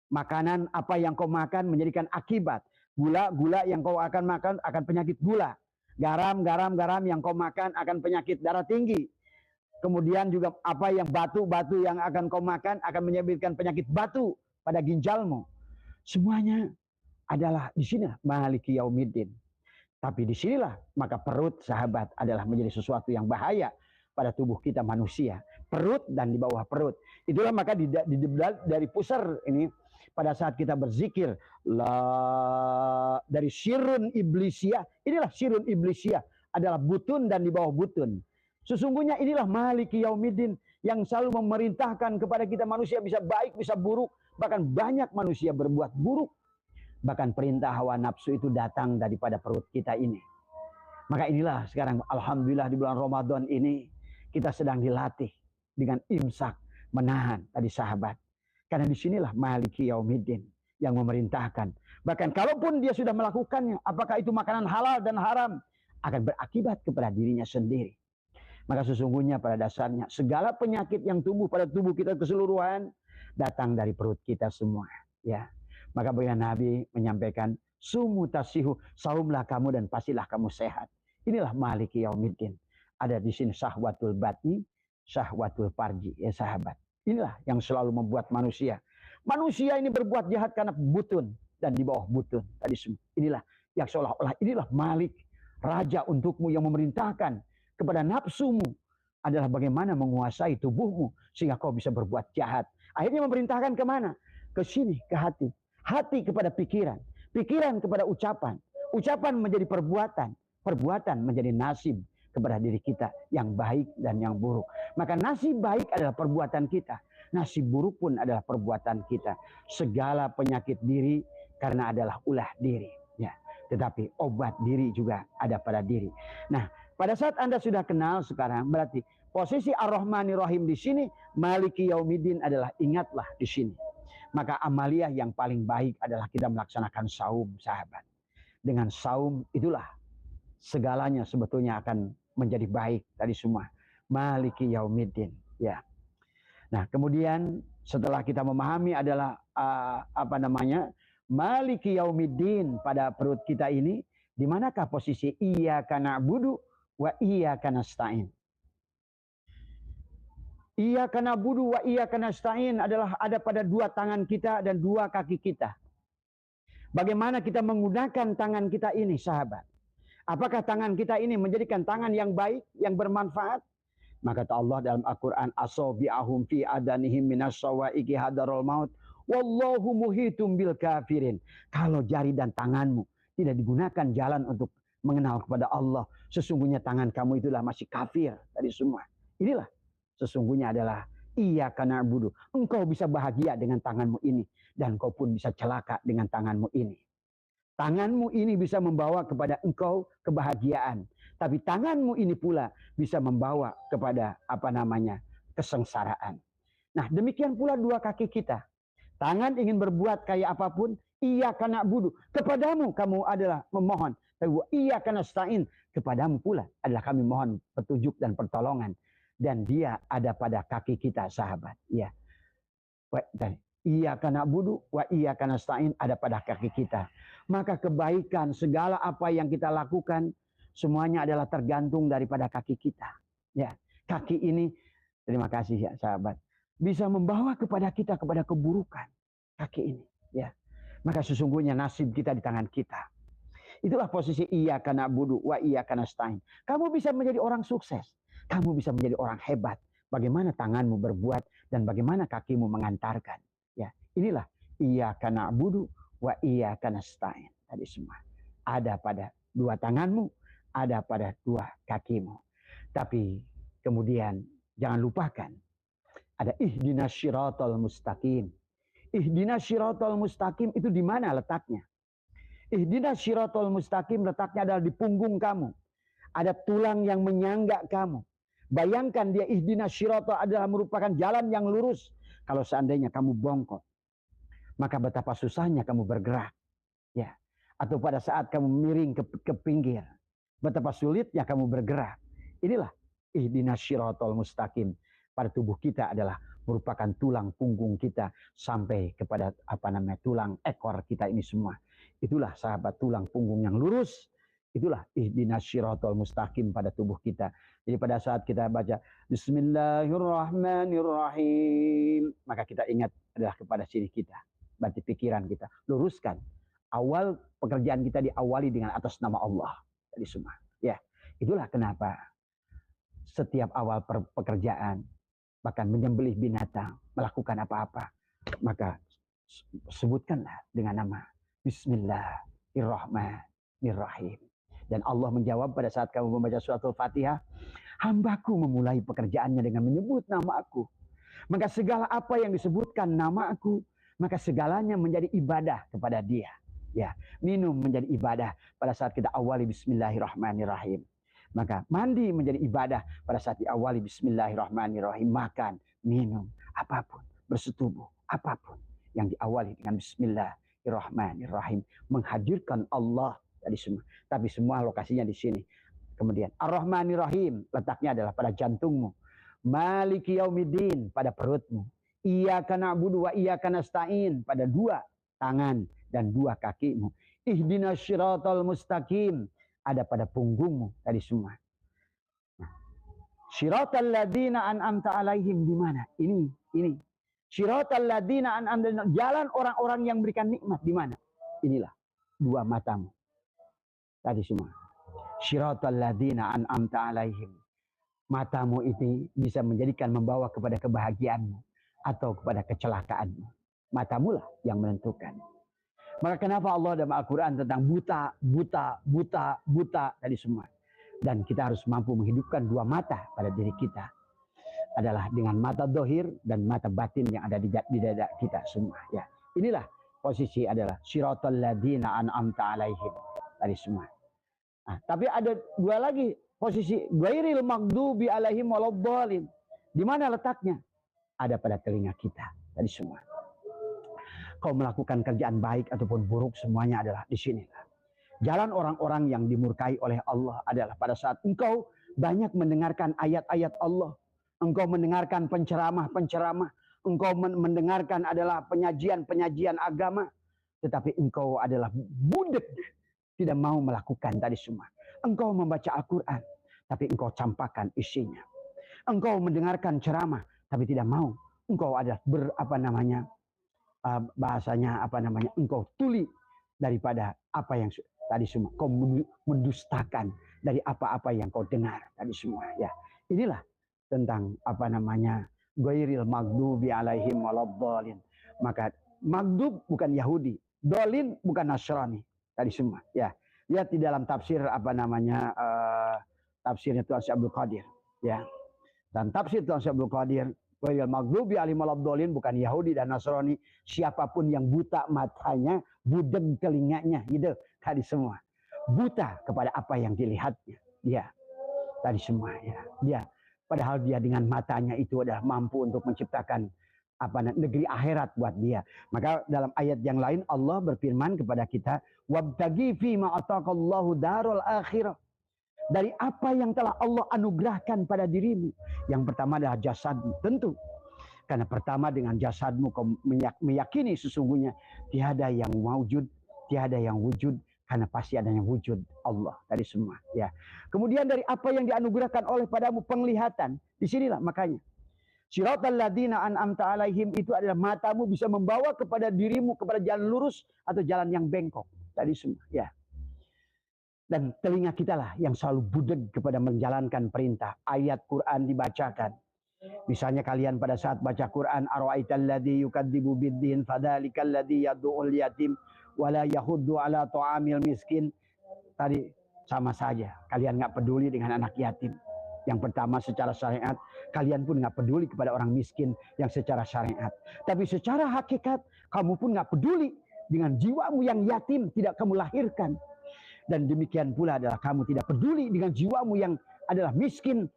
Makanan apa yang kau makan menjadikan akibat. Gula yang kau akan makan akan penyakit gula. Garam yang kau makan akan penyakit darah tinggi. Kemudian juga apa yang batu yang akan kau makan akan menyebabkan penyakit batu pada ginjalmu. Semuanya adalah di sini Maliki Yaumiddin. Tapi di sinilah maka perut, sahabat, adalah menjadi sesuatu yang bahaya pada tubuh kita manusia. Perut dan di bawah perut. Itulah maka dari pusar ini pada saat kita berzikir dari sirun iblisiyah, inilah sirun iblisiyah adalah butun dan di bawah butun. Sesungguhnya inilah Maliki Yaumiddin yang selalu memerintahkan kepada kita manusia bisa baik, bisa buruk, bahkan banyak manusia berbuat buruk. Bahkan perintah hawa nafsu itu datang daripada perut kita ini. Maka inilah sekarang alhamdulillah di bulan Ramadan ini kita sedang dilatih dengan imsak, menahan tadi sahabat. Karena disinilah Maliki Yaumiddin yang memerintahkan. Bahkan kalaupun dia sudah melakukannya, apakah itu makanan halal dan haram, akan berakibat kepada dirinya sendiri. Maka sesungguhnya pada dasarnya segala penyakit yang tumbuh pada tubuh kita keseluruhan datang dari perut kita semua. Ya, maka bagaimana Nabi menyampaikan, sumu tasihu, saumlah kamu dan pastilah kamu sehat. Inilah Maliki Yaumiddin. Ada di sini syahwatul batni, syahwatul farji, ya sahabat. Inilah yang selalu membuat manusia ini berbuat jahat karena butun dan di bawah butun tadi semua. Inilah yang seolah-olah inilah Malik, raja untukmu yang memerintahkan kepada nafsumu adalah bagaimana menguasai tubuhmu sehingga kau bisa berbuat jahat. Akhirnya memerintahkan kemana? Ke sini, ke hati. Hati kepada pikiran, pikiran kepada ucapan, ucapan menjadi perbuatan, perbuatan menjadi nasib kepada diri kita yang baik dan yang buruk. Maka nasib baik adalah perbuatan kita, nasib buruk pun adalah perbuatan kita. Segala penyakit diri karena adalah ulah diri, ya. Tetapi obat diri juga ada pada diri. Nah, pada saat Anda sudah kenal sekarang, berarti posisi Ar-Rahmanir-Rahim di sini, Maliki Yaumiddin adalah ingatlah di sini. Maka amaliyah yang paling baik adalah kita melaksanakan saum, sahabat. Dengan saum itulah segalanya sebetulnya akan menjadi baik tadi semua. Maliki Yaumiddin, ya. Nah, kemudian setelah kita memahami adalah Maliki Yaumiddin pada perut kita ini, di manakah posisi iyyaka na'budu wa iyyaka nasta'in? Iyyaka na'budu wa iyyaka nasta'in adalah ada pada dua tangan kita dan dua kaki kita. Bagaimana kita menggunakan tangan kita ini, sahabat? Apakah tangan kita ini menjadikan tangan yang baik, yang bermanfaat? Maka kata Allah dalam Al-Quran, asabi'ahum fi adanihim minas sawa'iqi hadarul maut, wallahu muhitum bil kafirin. Kalau jari dan tanganmu tidak digunakan jalan untuk mengenal kepada Allah, sesungguhnya tangan kamu itulah masih kafir tadi semua. Inilah sesungguhnya adalah iyyaka na'budu. Engkau bisa bahagia dengan tanganmu ini dan kau pun bisa celaka dengan tanganmu ini. Tanganmu ini bisa membawa kepada engkau kebahagiaan, tapi tanganmu ini pula bisa membawa kepada kesengsaraan. Nah, demikian pula dua kaki kita. Tangan ingin berbuat kayak apapun, iyyaka na'budu, kepadamu kamu adalah memohon. Tapi iyyaka nasta'in, kepadamu pula adalah kami mohon petunjuk dan pertolongan. Dan dia ada pada kaki kita, sahabat. Ya. Iyyaka na'budu wa iyyaka nasta'in ada pada kaki kita. Maka kebaikan segala apa yang kita lakukan semuanya adalah tergantung daripada kaki kita. Ya, kaki ini terima kasih ya sahabat. Bisa membawa kepada kita kepada keburukan. Kaki ini, ya. Maka sesungguhnya nasib kita di tangan kita. Itulah posisi iyyaka na'budu wa iyyaka nasta'in. Kamu bisa menjadi orang sukses. Kamu bisa menjadi orang hebat. Bagaimana tanganmu berbuat dan bagaimana kakimu mengantarkan. Ya, inilah iyyaka na'budu wa iyyaka nasta'in. Tadi semua ada pada dua tanganmu, ada pada dua kakimu. Tapi kemudian jangan lupakan ada ihdinas syiratal mustaqim. Ihdinas syiratal mustaqim itu di mana letaknya? Ihdinas syiratal mustaqim letaknya adalah di punggung kamu. Ada tulang yang menyangga kamu. Bayangkan dia ihdinas syiratal adalah merupakan jalan yang lurus. Kalau seandainya kamu bongkok, maka betapa susahnya kamu bergerak. Ya. Atau pada saat kamu miring ke pinggir, betapa sulitnya kamu bergerak. Inilah ihdinas syiratal mustaqim. Pada tubuh kita adalah merupakan tulang punggung kita sampai kepada tulang ekor kita ini semua. Itulah sahabat tulang punggung yang lurus. Itulah ihdinas syiratal mustaqim pada tubuh kita. Jadi pada saat kita baca Bismillahirrahmanirrahim, maka kita ingat adalah kepada diri kita, berarti pikiran kita luruskan. Awal pekerjaan kita diawali dengan atas nama Allah. Jadi semua. Ya, itulah kenapa setiap awal pekerjaan, bahkan menyembelih binatang, melakukan apa-apa, maka sebutkanlah dengan nama Bismillahirrahmanirrahim. Dan Allah menjawab pada saat kamu membaca surat Al-Fatihah, hambaku memulai pekerjaannya dengan menyebut nama aku. Maka segala apa yang disebutkan nama aku, maka segalanya menjadi ibadah kepada dia. Ya, minum menjadi ibadah pada saat kita awali Bismillahirrahmanirrahim. Maka mandi menjadi ibadah pada saat diawali Bismillahirrahmanirrahim. Makan, minum, apapun, bersetubuh, apapun yang diawali dengan Bismillahirrahmanirrahim. Menghadirkan Allah tadi semua. Tapi semua lokasinya di sini. Kemudian Ar-Rahmanirrahim letaknya adalah pada jantungmu. Maliki yaumiddin pada perutmu. Iyyaka na'budu wa iyyaka nasta'in pada dua tangan dan dua kakimu. Ihdinas syiratal mustaqim ada pada punggungmu tadi semua. Syiratal ladzina an'amta alaihim di mana? Ini. Syiratal ladzina an'amta, jalan orang-orang yang berikan nikmat di mana? Inilah dua matamu. Tadi semua. Syiratal ladzina an'amta alaihim. Matamu itu bisa membawa kepada kebahagiaanmu atau kepada kecelakaanmu. Matamu lah yang menentukan. Maka kenapa Allah dalam Al-Quran tentang buta tadi semua. Dan kita harus mampu menghidupkan dua mata pada diri kita. Adalah dengan mata dohir dan mata batin yang ada di dada kita semua. Ya, inilah posisi adalah syiratal ladzina an'amta alaihim. Tadi semua. Nah, tapi ada dua lagi posisi ghairil maghdubi alaihim waladdallin. Di mana letaknya? Ada pada telinga kita. Tadi semua. Kau melakukan kerjaan baik ataupun buruk semuanya adalah di sini. Jalan orang-orang yang dimurkai oleh Allah adalah pada saat engkau banyak mendengarkan ayat-ayat Allah. Engkau mendengarkan penceramah-penceramah. Engkau mendengarkan adalah penyajian-penyajian agama. Tetapi engkau adalah budek. Tidak mau melakukan tadi semua. Engkau membaca Al-Quran. Tapi engkau campakkan isinya. Engkau mendengarkan ceramah. Tapi tidak mau. Engkau adalah engkau tuli daripada apa yang tadi semua. Kau mendustakan dari apa-apa yang kau dengar tadi semua. Ya, inilah tentang ghairil maghdubi alaihim waladdallin. Maka maghdub bukan Yahudi, dolin bukan Nasrani tadi semua. Ya, lihat di dalam tafsir tafsirnya Tuan Syekh Abdul Qadir. Ya, dan tafsir Tuan Syekh Abdul Qadir. Ghairil maghdubi alaihim waladdallin bukan Yahudi dan Nasrani, siapapun yang buta matanya, budeg telinganya, gitu tadi semua. Buta kepada apa yang dilihatnya. Ya, tadi semua ya. Dia padahal dia dengan matanya itu adalah mampu untuk menciptakan negeri akhirat buat dia. Maka dalam ayat yang lain Allah berfirman kepada kita, wabtaghi fi ma ataqallahu darul akhirah. Dari apa yang telah Allah anugerahkan pada dirimu. Yang pertama adalah jasadmu, tentu. Karena pertama dengan jasadmu kau meyakini sesungguhnya tiada yang wujud, tiada yang wujud, karena pasti ada yang wujud Allah dari semua. Ya. Kemudian dari apa yang dianugerahkan oleh padamu penglihatan, disinilah makanya. Syiratal ladzina an'amta alaihim itu adalah matamu bisa membawa kepada dirimu kepada jalan lurus atau jalan yang bengkok tadi semua. Ya. Dan telinga kita lah yang selalu budeg kepada menjalankan perintah. Ayat Quran dibacakan. Misalnya kalian pada saat baca Quran, ara'aital ladzi yukadzibu biddin fadzalikal ladzi yad'ul yatim wala yahuddu ala ta'amil miskin. Tadi sama saja. Kalian nggak peduli dengan anak yatim. Yang pertama secara syariat, kalian pun nggak peduli kepada orang miskin yang secara syariat. Tapi secara hakikat, kamu pun nggak peduli dengan jiwamu yang yatim tidak kamu lahirkan. Dan demikian pula adalah kamu tidak peduli dengan jiwamu yang adalah miskin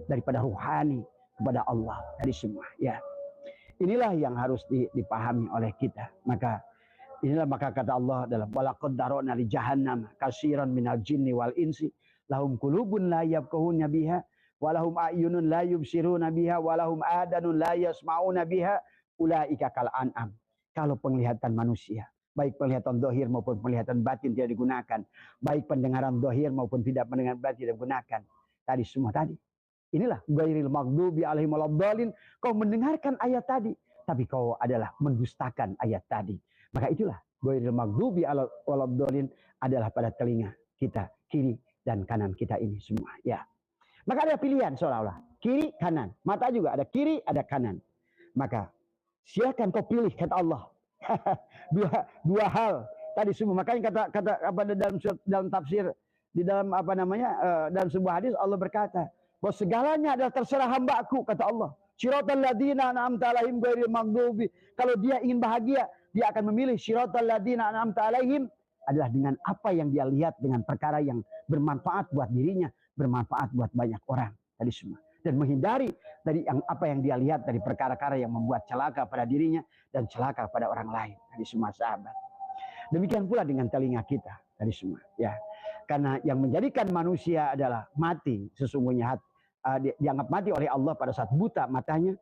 daripada rohani kepada Allah dari semua. Ya, inilah yang harus dipahami oleh kita. Maka kata Allah dalam walaqad darana li jahannam katsiran minal jinni wal insi lahum qulubun la yafqahuna biha wa lahum a'yunun la yubsiruna biha wa lahum adanun la yasma'una biha ulaika kal an'am. Kalau penglihatan manusia, baik penglihatan dohir maupun penglihatan batin tidak digunakan, baik pendengaran dohir maupun tidak pendengaran batin tidak digunakan, tadi semua tadi. Inilah ghairil maghdubi alaihim waladdallin. Kau mendengarkan ayat tadi, tapi kau adalah mendustakan ayat tadi. Maka itulah ghairil maghdubi waladdallin adalah pada telinga kita, kiri dan kanan kita ini semua. Ya. Maka ada pilihan seolah-olah kiri kanan, mata juga ada kiri ada kanan. Maka silakan kau pilih kata Allah. dua hal tadi semua. Makanya kata apa dalam tafsir di dalam apa namanya dalam sebuah hadis Allah berkata bahwa segalanya adalah terserah hamba-Ku kata Allah. Syiratal ladzina an'amta 'alaihim ghairil maghdubi. Kalau dia ingin bahagia, dia akan memilih syiratal ladzina an'amta 'alaihim adalah dengan apa yang dia lihat, dengan perkara yang bermanfaat buat dirinya, bermanfaat buat banyak orang tadi semua. Dan menghindari dari apa yang dia lihat dari perkara-perkara yang membuat celaka pada dirinya dan celaka pada orang lain tadi semua sahabat. Demikian pula dengan telinga kita tadi semua ya. Karena yang menjadikan manusia adalah mati sesungguhnya dianggap mati oleh Allah pada saat buta matanya,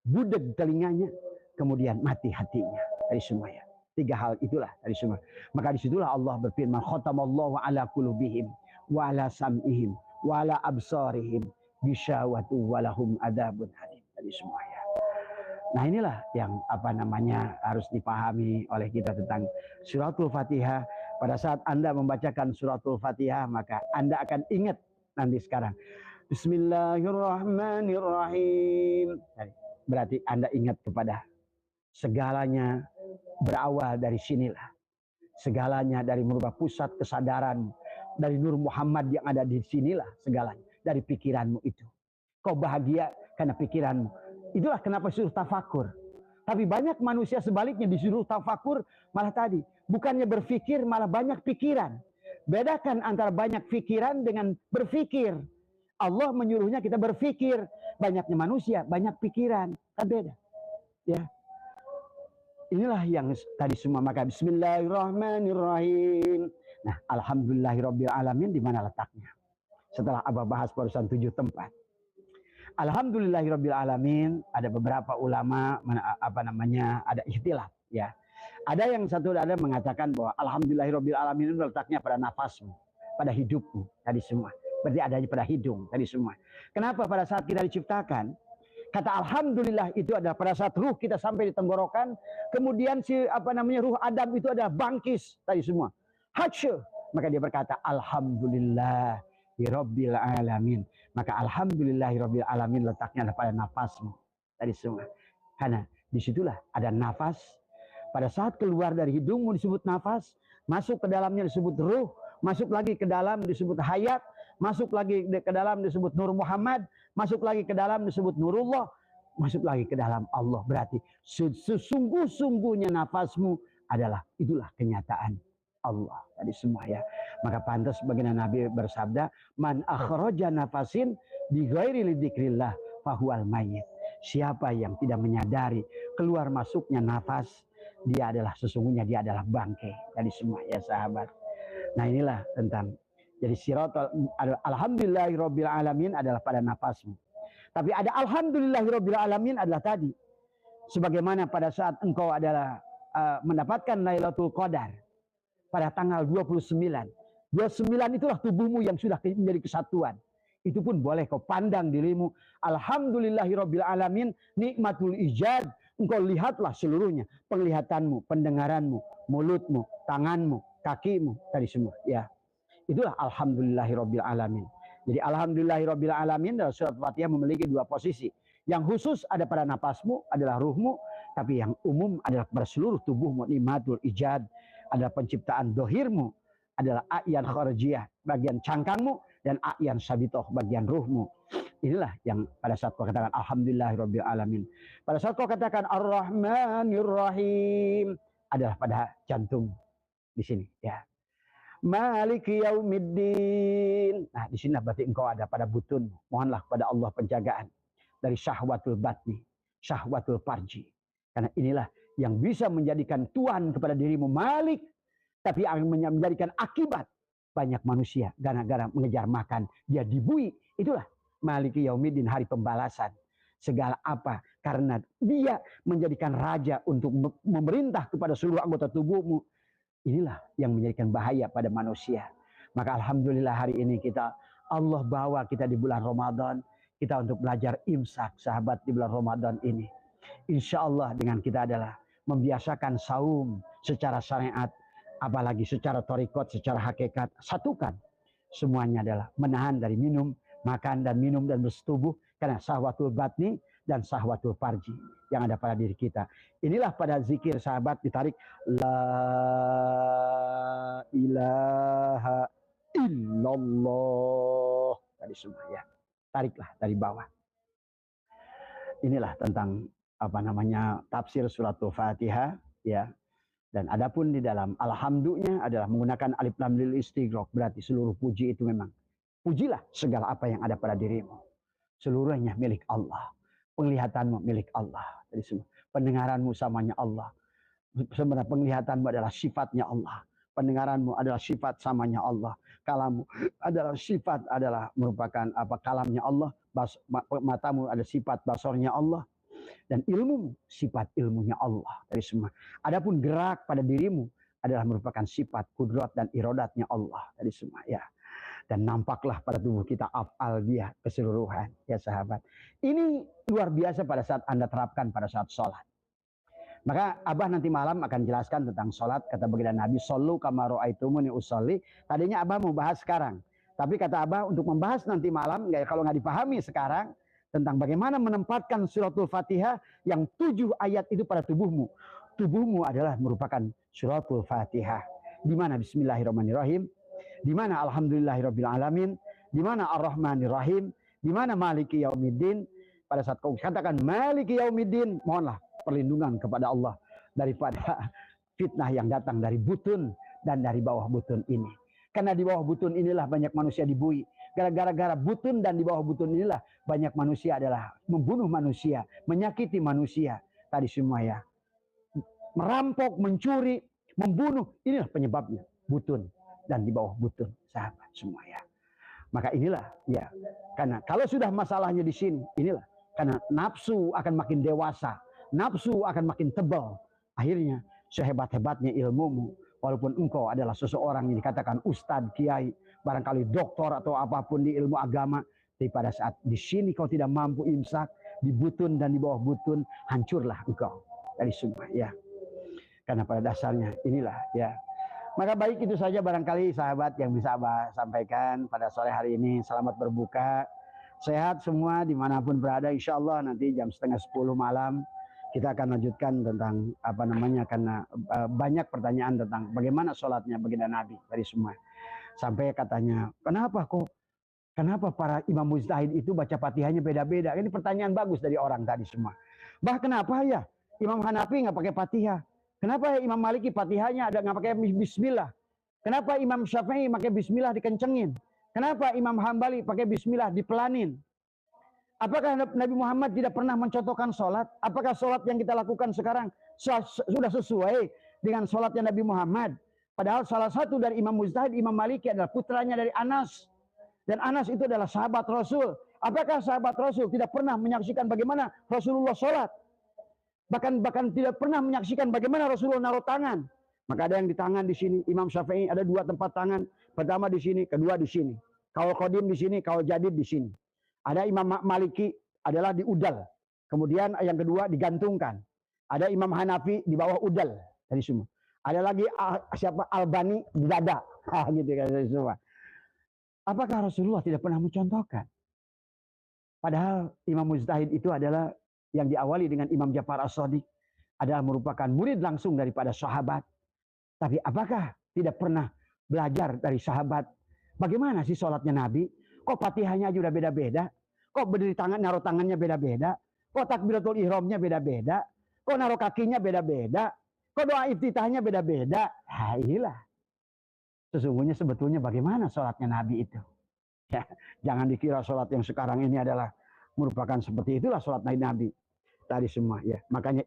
budeg telinganya, kemudian mati hatinya dari semua ya. Tiga hal itulah dari semua. Maka disitulah Allah berfirman, khatamallahu ala qulubihim wa ala sam'ihim wa ala absarihim bisyawatu walahum adzabun alim tadi semua ya. Nah inilah yang apa namanya harus dipahami oleh kita tentang suratul Fatihah. Pada saat Anda membacakan suratul Fatihah maka Anda akan ingat nanti sekarang Bismillahirrahmanirrahim. Berarti Anda ingat kepada segalanya berawal dari sinilah. Segalanya dari merubah pusat kesadaran dari Nur Muhammad yang ada di sinilah segalanya. Dari pikiranmu itu. Kau bahagia karena pikiranmu. Itulah kenapa disuruh tafakur. Tapi banyak manusia sebaliknya disuruh tafakur malah tadi. Bukannya berpikir malah banyak pikiran. Bedakan antara banyak pikiran dengan berpikir. Allah menyuruhnya kita berpikir. Banyaknya manusia, banyak pikiran. Kan beda. Ya. Inilah yang tadi semua. Maka bismillahirrahmanirrahim. Nah, alhamdulillahirabbil alamin di mana letaknya? Setelah Abah bahas barusan 7 tempat. Alhamdulillahirabbil alamin ada beberapa ulama apa namanya ada ikhtilaf ya. Ada yang satu ada mengatakan bahwa alhamdulillahirabbil alamin itu letaknya pada nafasmu, pada hidupmu tadi semua. Berarti adanya pada hidung tadi semua. Kenapa pada saat kita diciptakan kata alhamdulillah itu adalah pada saat ruh kita sampai di tenggorokan, kemudian si apa namanya ruh Adam itu adalah bangkis tadi semua. Hatsy, maka dia berkata alhamdulillahirabbil alamin. Maka alhamdulillahirabbil alamin letaknya adalah pada nafasmu tadi semua. Karena disitulah ada nafas. Pada saat keluar dari hidungmu disebut nafas, masuk ke dalamnya disebut ruh, masuk lagi ke dalam disebut hayat, masuk lagi ke dalam disebut Nur Muhammad, masuk lagi ke dalam disebut Nurullah, masuk lagi ke dalam Allah. Berarti sesungguh-sungguhnya nafasmu adalah itulah kenyataan Allah tadi semua ya. Maka pantas baginda Nabi bersabda, man akhraja nafasin bi ghairi lidzikrillah fahuwal mayyit. Siapa yang tidak menyadari keluar masuknya nafas, dia adalah sesungguhnya dia adalah bangkai tadi semua ya sahabat. Nah inilah tentang jadi siratal alhamdulillahirabbil alamin adalah pada nafasmu. Tapi ada alhamdulillahirabbil alamin adalah tadi. Sebagaimana pada saat engkau adalah mendapatkan Lailatul Qadar pada tanggal 29. 29 itulah tubuhmu yang sudah menjadi kesatuan. Itu pun boleh kau pandang dirimu. Alhamdulillahirabbil alamin nikmatul ijad. Engkau lihatlah seluruhnya. Penglihatanmu, pendengaranmu, mulutmu, tanganmu, kakimu tadi semua ya. Itulah alhamdulillahirabbil alamin. Jadi alhamdulillahirabbil alamin dalam surat Fatihah memiliki dua posisi. Yang khusus ada pada napasmu adalah ruhmu, tapi yang umum adalah pada seluruh tubuhmu. Nikmatul ijad adalah penciptaan dohirmu, adalah a'yan kharijiyah bagian cangkangmu, dan a'yan sabitoh bagian ruhmu. Inilah yang pada saat kau katakan alhamdulillahirabbil alamin. Pada saat kau katakan ar-rahmanir rahim adalah pada jantung di sini ya. Maliki yaumiddin. Nah, di sini berarti engkau ada pada butun. Mohonlah kepada Allah penjagaan dari syahwatul batni, syahwatul farji. Karena inilah yang bisa menjadikan Tuhan kepada dirimu Malik, tapi akan menjadikan akibat banyak manusia gara-gara mengejar makan, dia dibui. Itulah Maliki yaumiddin, hari pembalasan. Segala apa? Karena dia menjadikan raja untuk memerintah kepada seluruh anggota tubuhmu. Inilah yang menjadikan bahaya pada manusia. Maka alhamdulillah hari ini Allah bawa kita di bulan Ramadan, kita untuk belajar imsak sahabat di bulan Ramadan ini. Insya Allah dengan kita adalah membiasakan saum secara syariat, apalagi secara torikot, secara hakikat, satukan. Semuanya adalah menahan dari minum, makan dan minum dan bersetubuh karena syahwatul batni dan syahwatul farji yang ada pada diri kita. Inilah pada zikir sahabat ditarik la ilaha illallah tadi semua ya. Tariklah dari bawah. Inilah tentang tafsir suratul Fatihah ya. Dan adapun di dalam alhamdulillah adalah menggunakan alif lam lil istighraq, berarti seluruh puji itu memang pujilah segala apa yang ada pada dirimu. Seluruhnya milik Allah. Penglihatanmu milik Allah. Jadi semua pendengaranmu samanya Allah. Sebenarnya penglihatanmu adalah sifatnya Allah. Pendengaranmu adalah sifat samanya Allah. Kalammu adalah sifat adalah merupakan kalamnya Allah. Matamu ada sifat basornya Allah. Dan ilmu sifat ilmunya Allah dari semua. Adapun gerak pada dirimu adalah merupakan sifat kudrat dan irodatnya Allah dari semua ya. Dan nampaklah pada tubuh kita afal dia keseluruhan ya sahabat. Ini luar biasa pada saat Anda terapkan pada saat sholat. Maka Abah nanti malam akan jelaskan tentang sholat. Kata baginda Nabi, "Shollu kama ra'aitumuni usolli." Tadinya Abah mau bahas sekarang. Tapi kata Abah untuk membahas nanti malam, kalau nggak dipahami sekarang, tentang bagaimana menempatkan suratul Fatihah yang 7 ayat itu pada tubuhmu. Tubuhmu adalah merupakan suratul Fatihah. Di mana bismillahirrahmanirrahim, di mana alhamdulillahirabbil alamin, di mana ar-rahmanir rahim, di mana maliki yaumiddin. Pada saat kau katakan maliki yaumiddin, mohonlah perlindungan kepada Allah daripada fitnah yang datang dari butun dan dari bawah butun ini. Karena di bawah butun inilah banyak manusia dibui. Gara-gara butun dan di bawah butun inilah banyak manusia adalah membunuh manusia, menyakiti manusia. Tadi semua ya. Merampok, mencuri, membunuh. Inilah penyebabnya. Butun dan di bawah butun. Sahabat semua ya. Maka inilah ya. Karena kalau sudah masalahnya di sini, inilah. Karena nafsu akan makin dewasa. Nafsu akan makin tebal. Akhirnya sehebat-hebatnya ilmumu. Walaupun engkau adalah seseorang yang dikatakan ustadz, kiai, barangkali doktor atau apapun di ilmu agama, tapi pada saat di sini kau tidak mampu imsak, di butun dan di bawah butun, hancurlah engkau dari semua ya. Karena pada dasarnya inilah ya. Maka baik itu saja barangkali sahabat yang bisa Abah sampaikan pada sore hari ini. Selamat berbuka, sehat semua dimanapun berada. Insya Allah nanti jam 9:30 malam kita akan lanjutkan tentang karena banyak pertanyaan tentang bagaimana sholatnya baginda Nabi dari semua. Sampai katanya, kenapa para imam mujtahid itu baca Fatihahnya beda-beda? Ini pertanyaan bagus dari orang tadi semua. Bah, kenapa ya Imam Hanafi nggak pakai Fatihah? Kenapa ya Imam Maliki Fatihahnya ada nggak pakai Bismillah? Kenapa Imam Syafi'i pakai Bismillah dikencengin? Kenapa Imam Hambali pakai Bismillah dipelanin? Apakah Nabi Muhammad tidak pernah mencontohkan sholat? Apakah sholat yang kita lakukan sekarang sudah sesuai dengan sholatnya Nabi Muhammad? Padahal salah satu dari Imam Mujtahid, Imam Maliki adalah putranya dari Anas. Dan Anas itu adalah sahabat Rasul. Apakah sahabat Rasul tidak pernah menyaksikan bagaimana Rasulullah sholat? Bahkan tidak pernah menyaksikan bagaimana Rasulullah naruh tangan. Maka ada yang di tangan di sini. Imam Syafi'i ada 2 tempat tangan. Pertama di sini, kedua di sini. Kaul Qadim di sini, kaul Jadid di sini. Ada Imam Maliki adalah di udal. Kemudian yang kedua digantungkan. Ada Imam Hanafi di bawah udal. Dari semua. Ada lagi siapa Albani di dada. Gitu kan semua. Apakah Rasulullah tidak pernah mencontohkan? Padahal Imam Mujtahid itu adalah yang diawali dengan Imam Ja'far As-Shadiq, adalah merupakan murid langsung daripada sahabat. Tapi apakah tidak pernah belajar dari sahabat? Bagaimana sih sholatnya Nabi? Kok Fatihahnya aja udah beda-beda? Kok berdiri tangan, naruh tangannya beda-beda? Kok takbiratul ihramnya beda-beda? Kok naruh kakinya beda-beda? Kok doa iftitahnya beda-beda? Nah, inilah. Sesungguhnya sebetulnya bagaimana sholatnya Nabi itu? Ya, jangan dikira sholat yang sekarang ini adalah merupakan seperti itulah sholat Nabi tadi semua ya. Makanya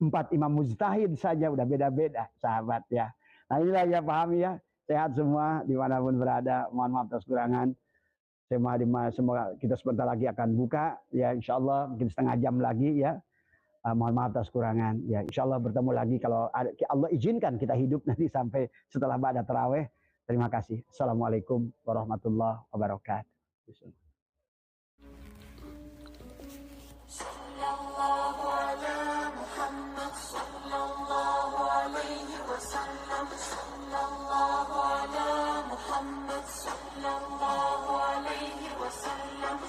empat imam mujtahid saja udah beda-beda sahabat ya. Nah inilah ya, pahami ya. Sehat semua dimanapun berada. Mohon maaf atas kekurangan. Semoga kita sebentar lagi akan buka ya, insya Allah mungkin setengah jam lagi ya. Mohon maaf atas kekurangan ya. Insya Allah bertemu lagi kalau Allah izinkan kita hidup nanti sampai setelah ba'da tarawih. Terima kasih. Assalamualaikum warahmatullahi wabarakatuh. Sallallahu ala Muhammad sallallahu alaihi wasallam. Sallallahu ala Muhammad sallallahu alaihi wasallam.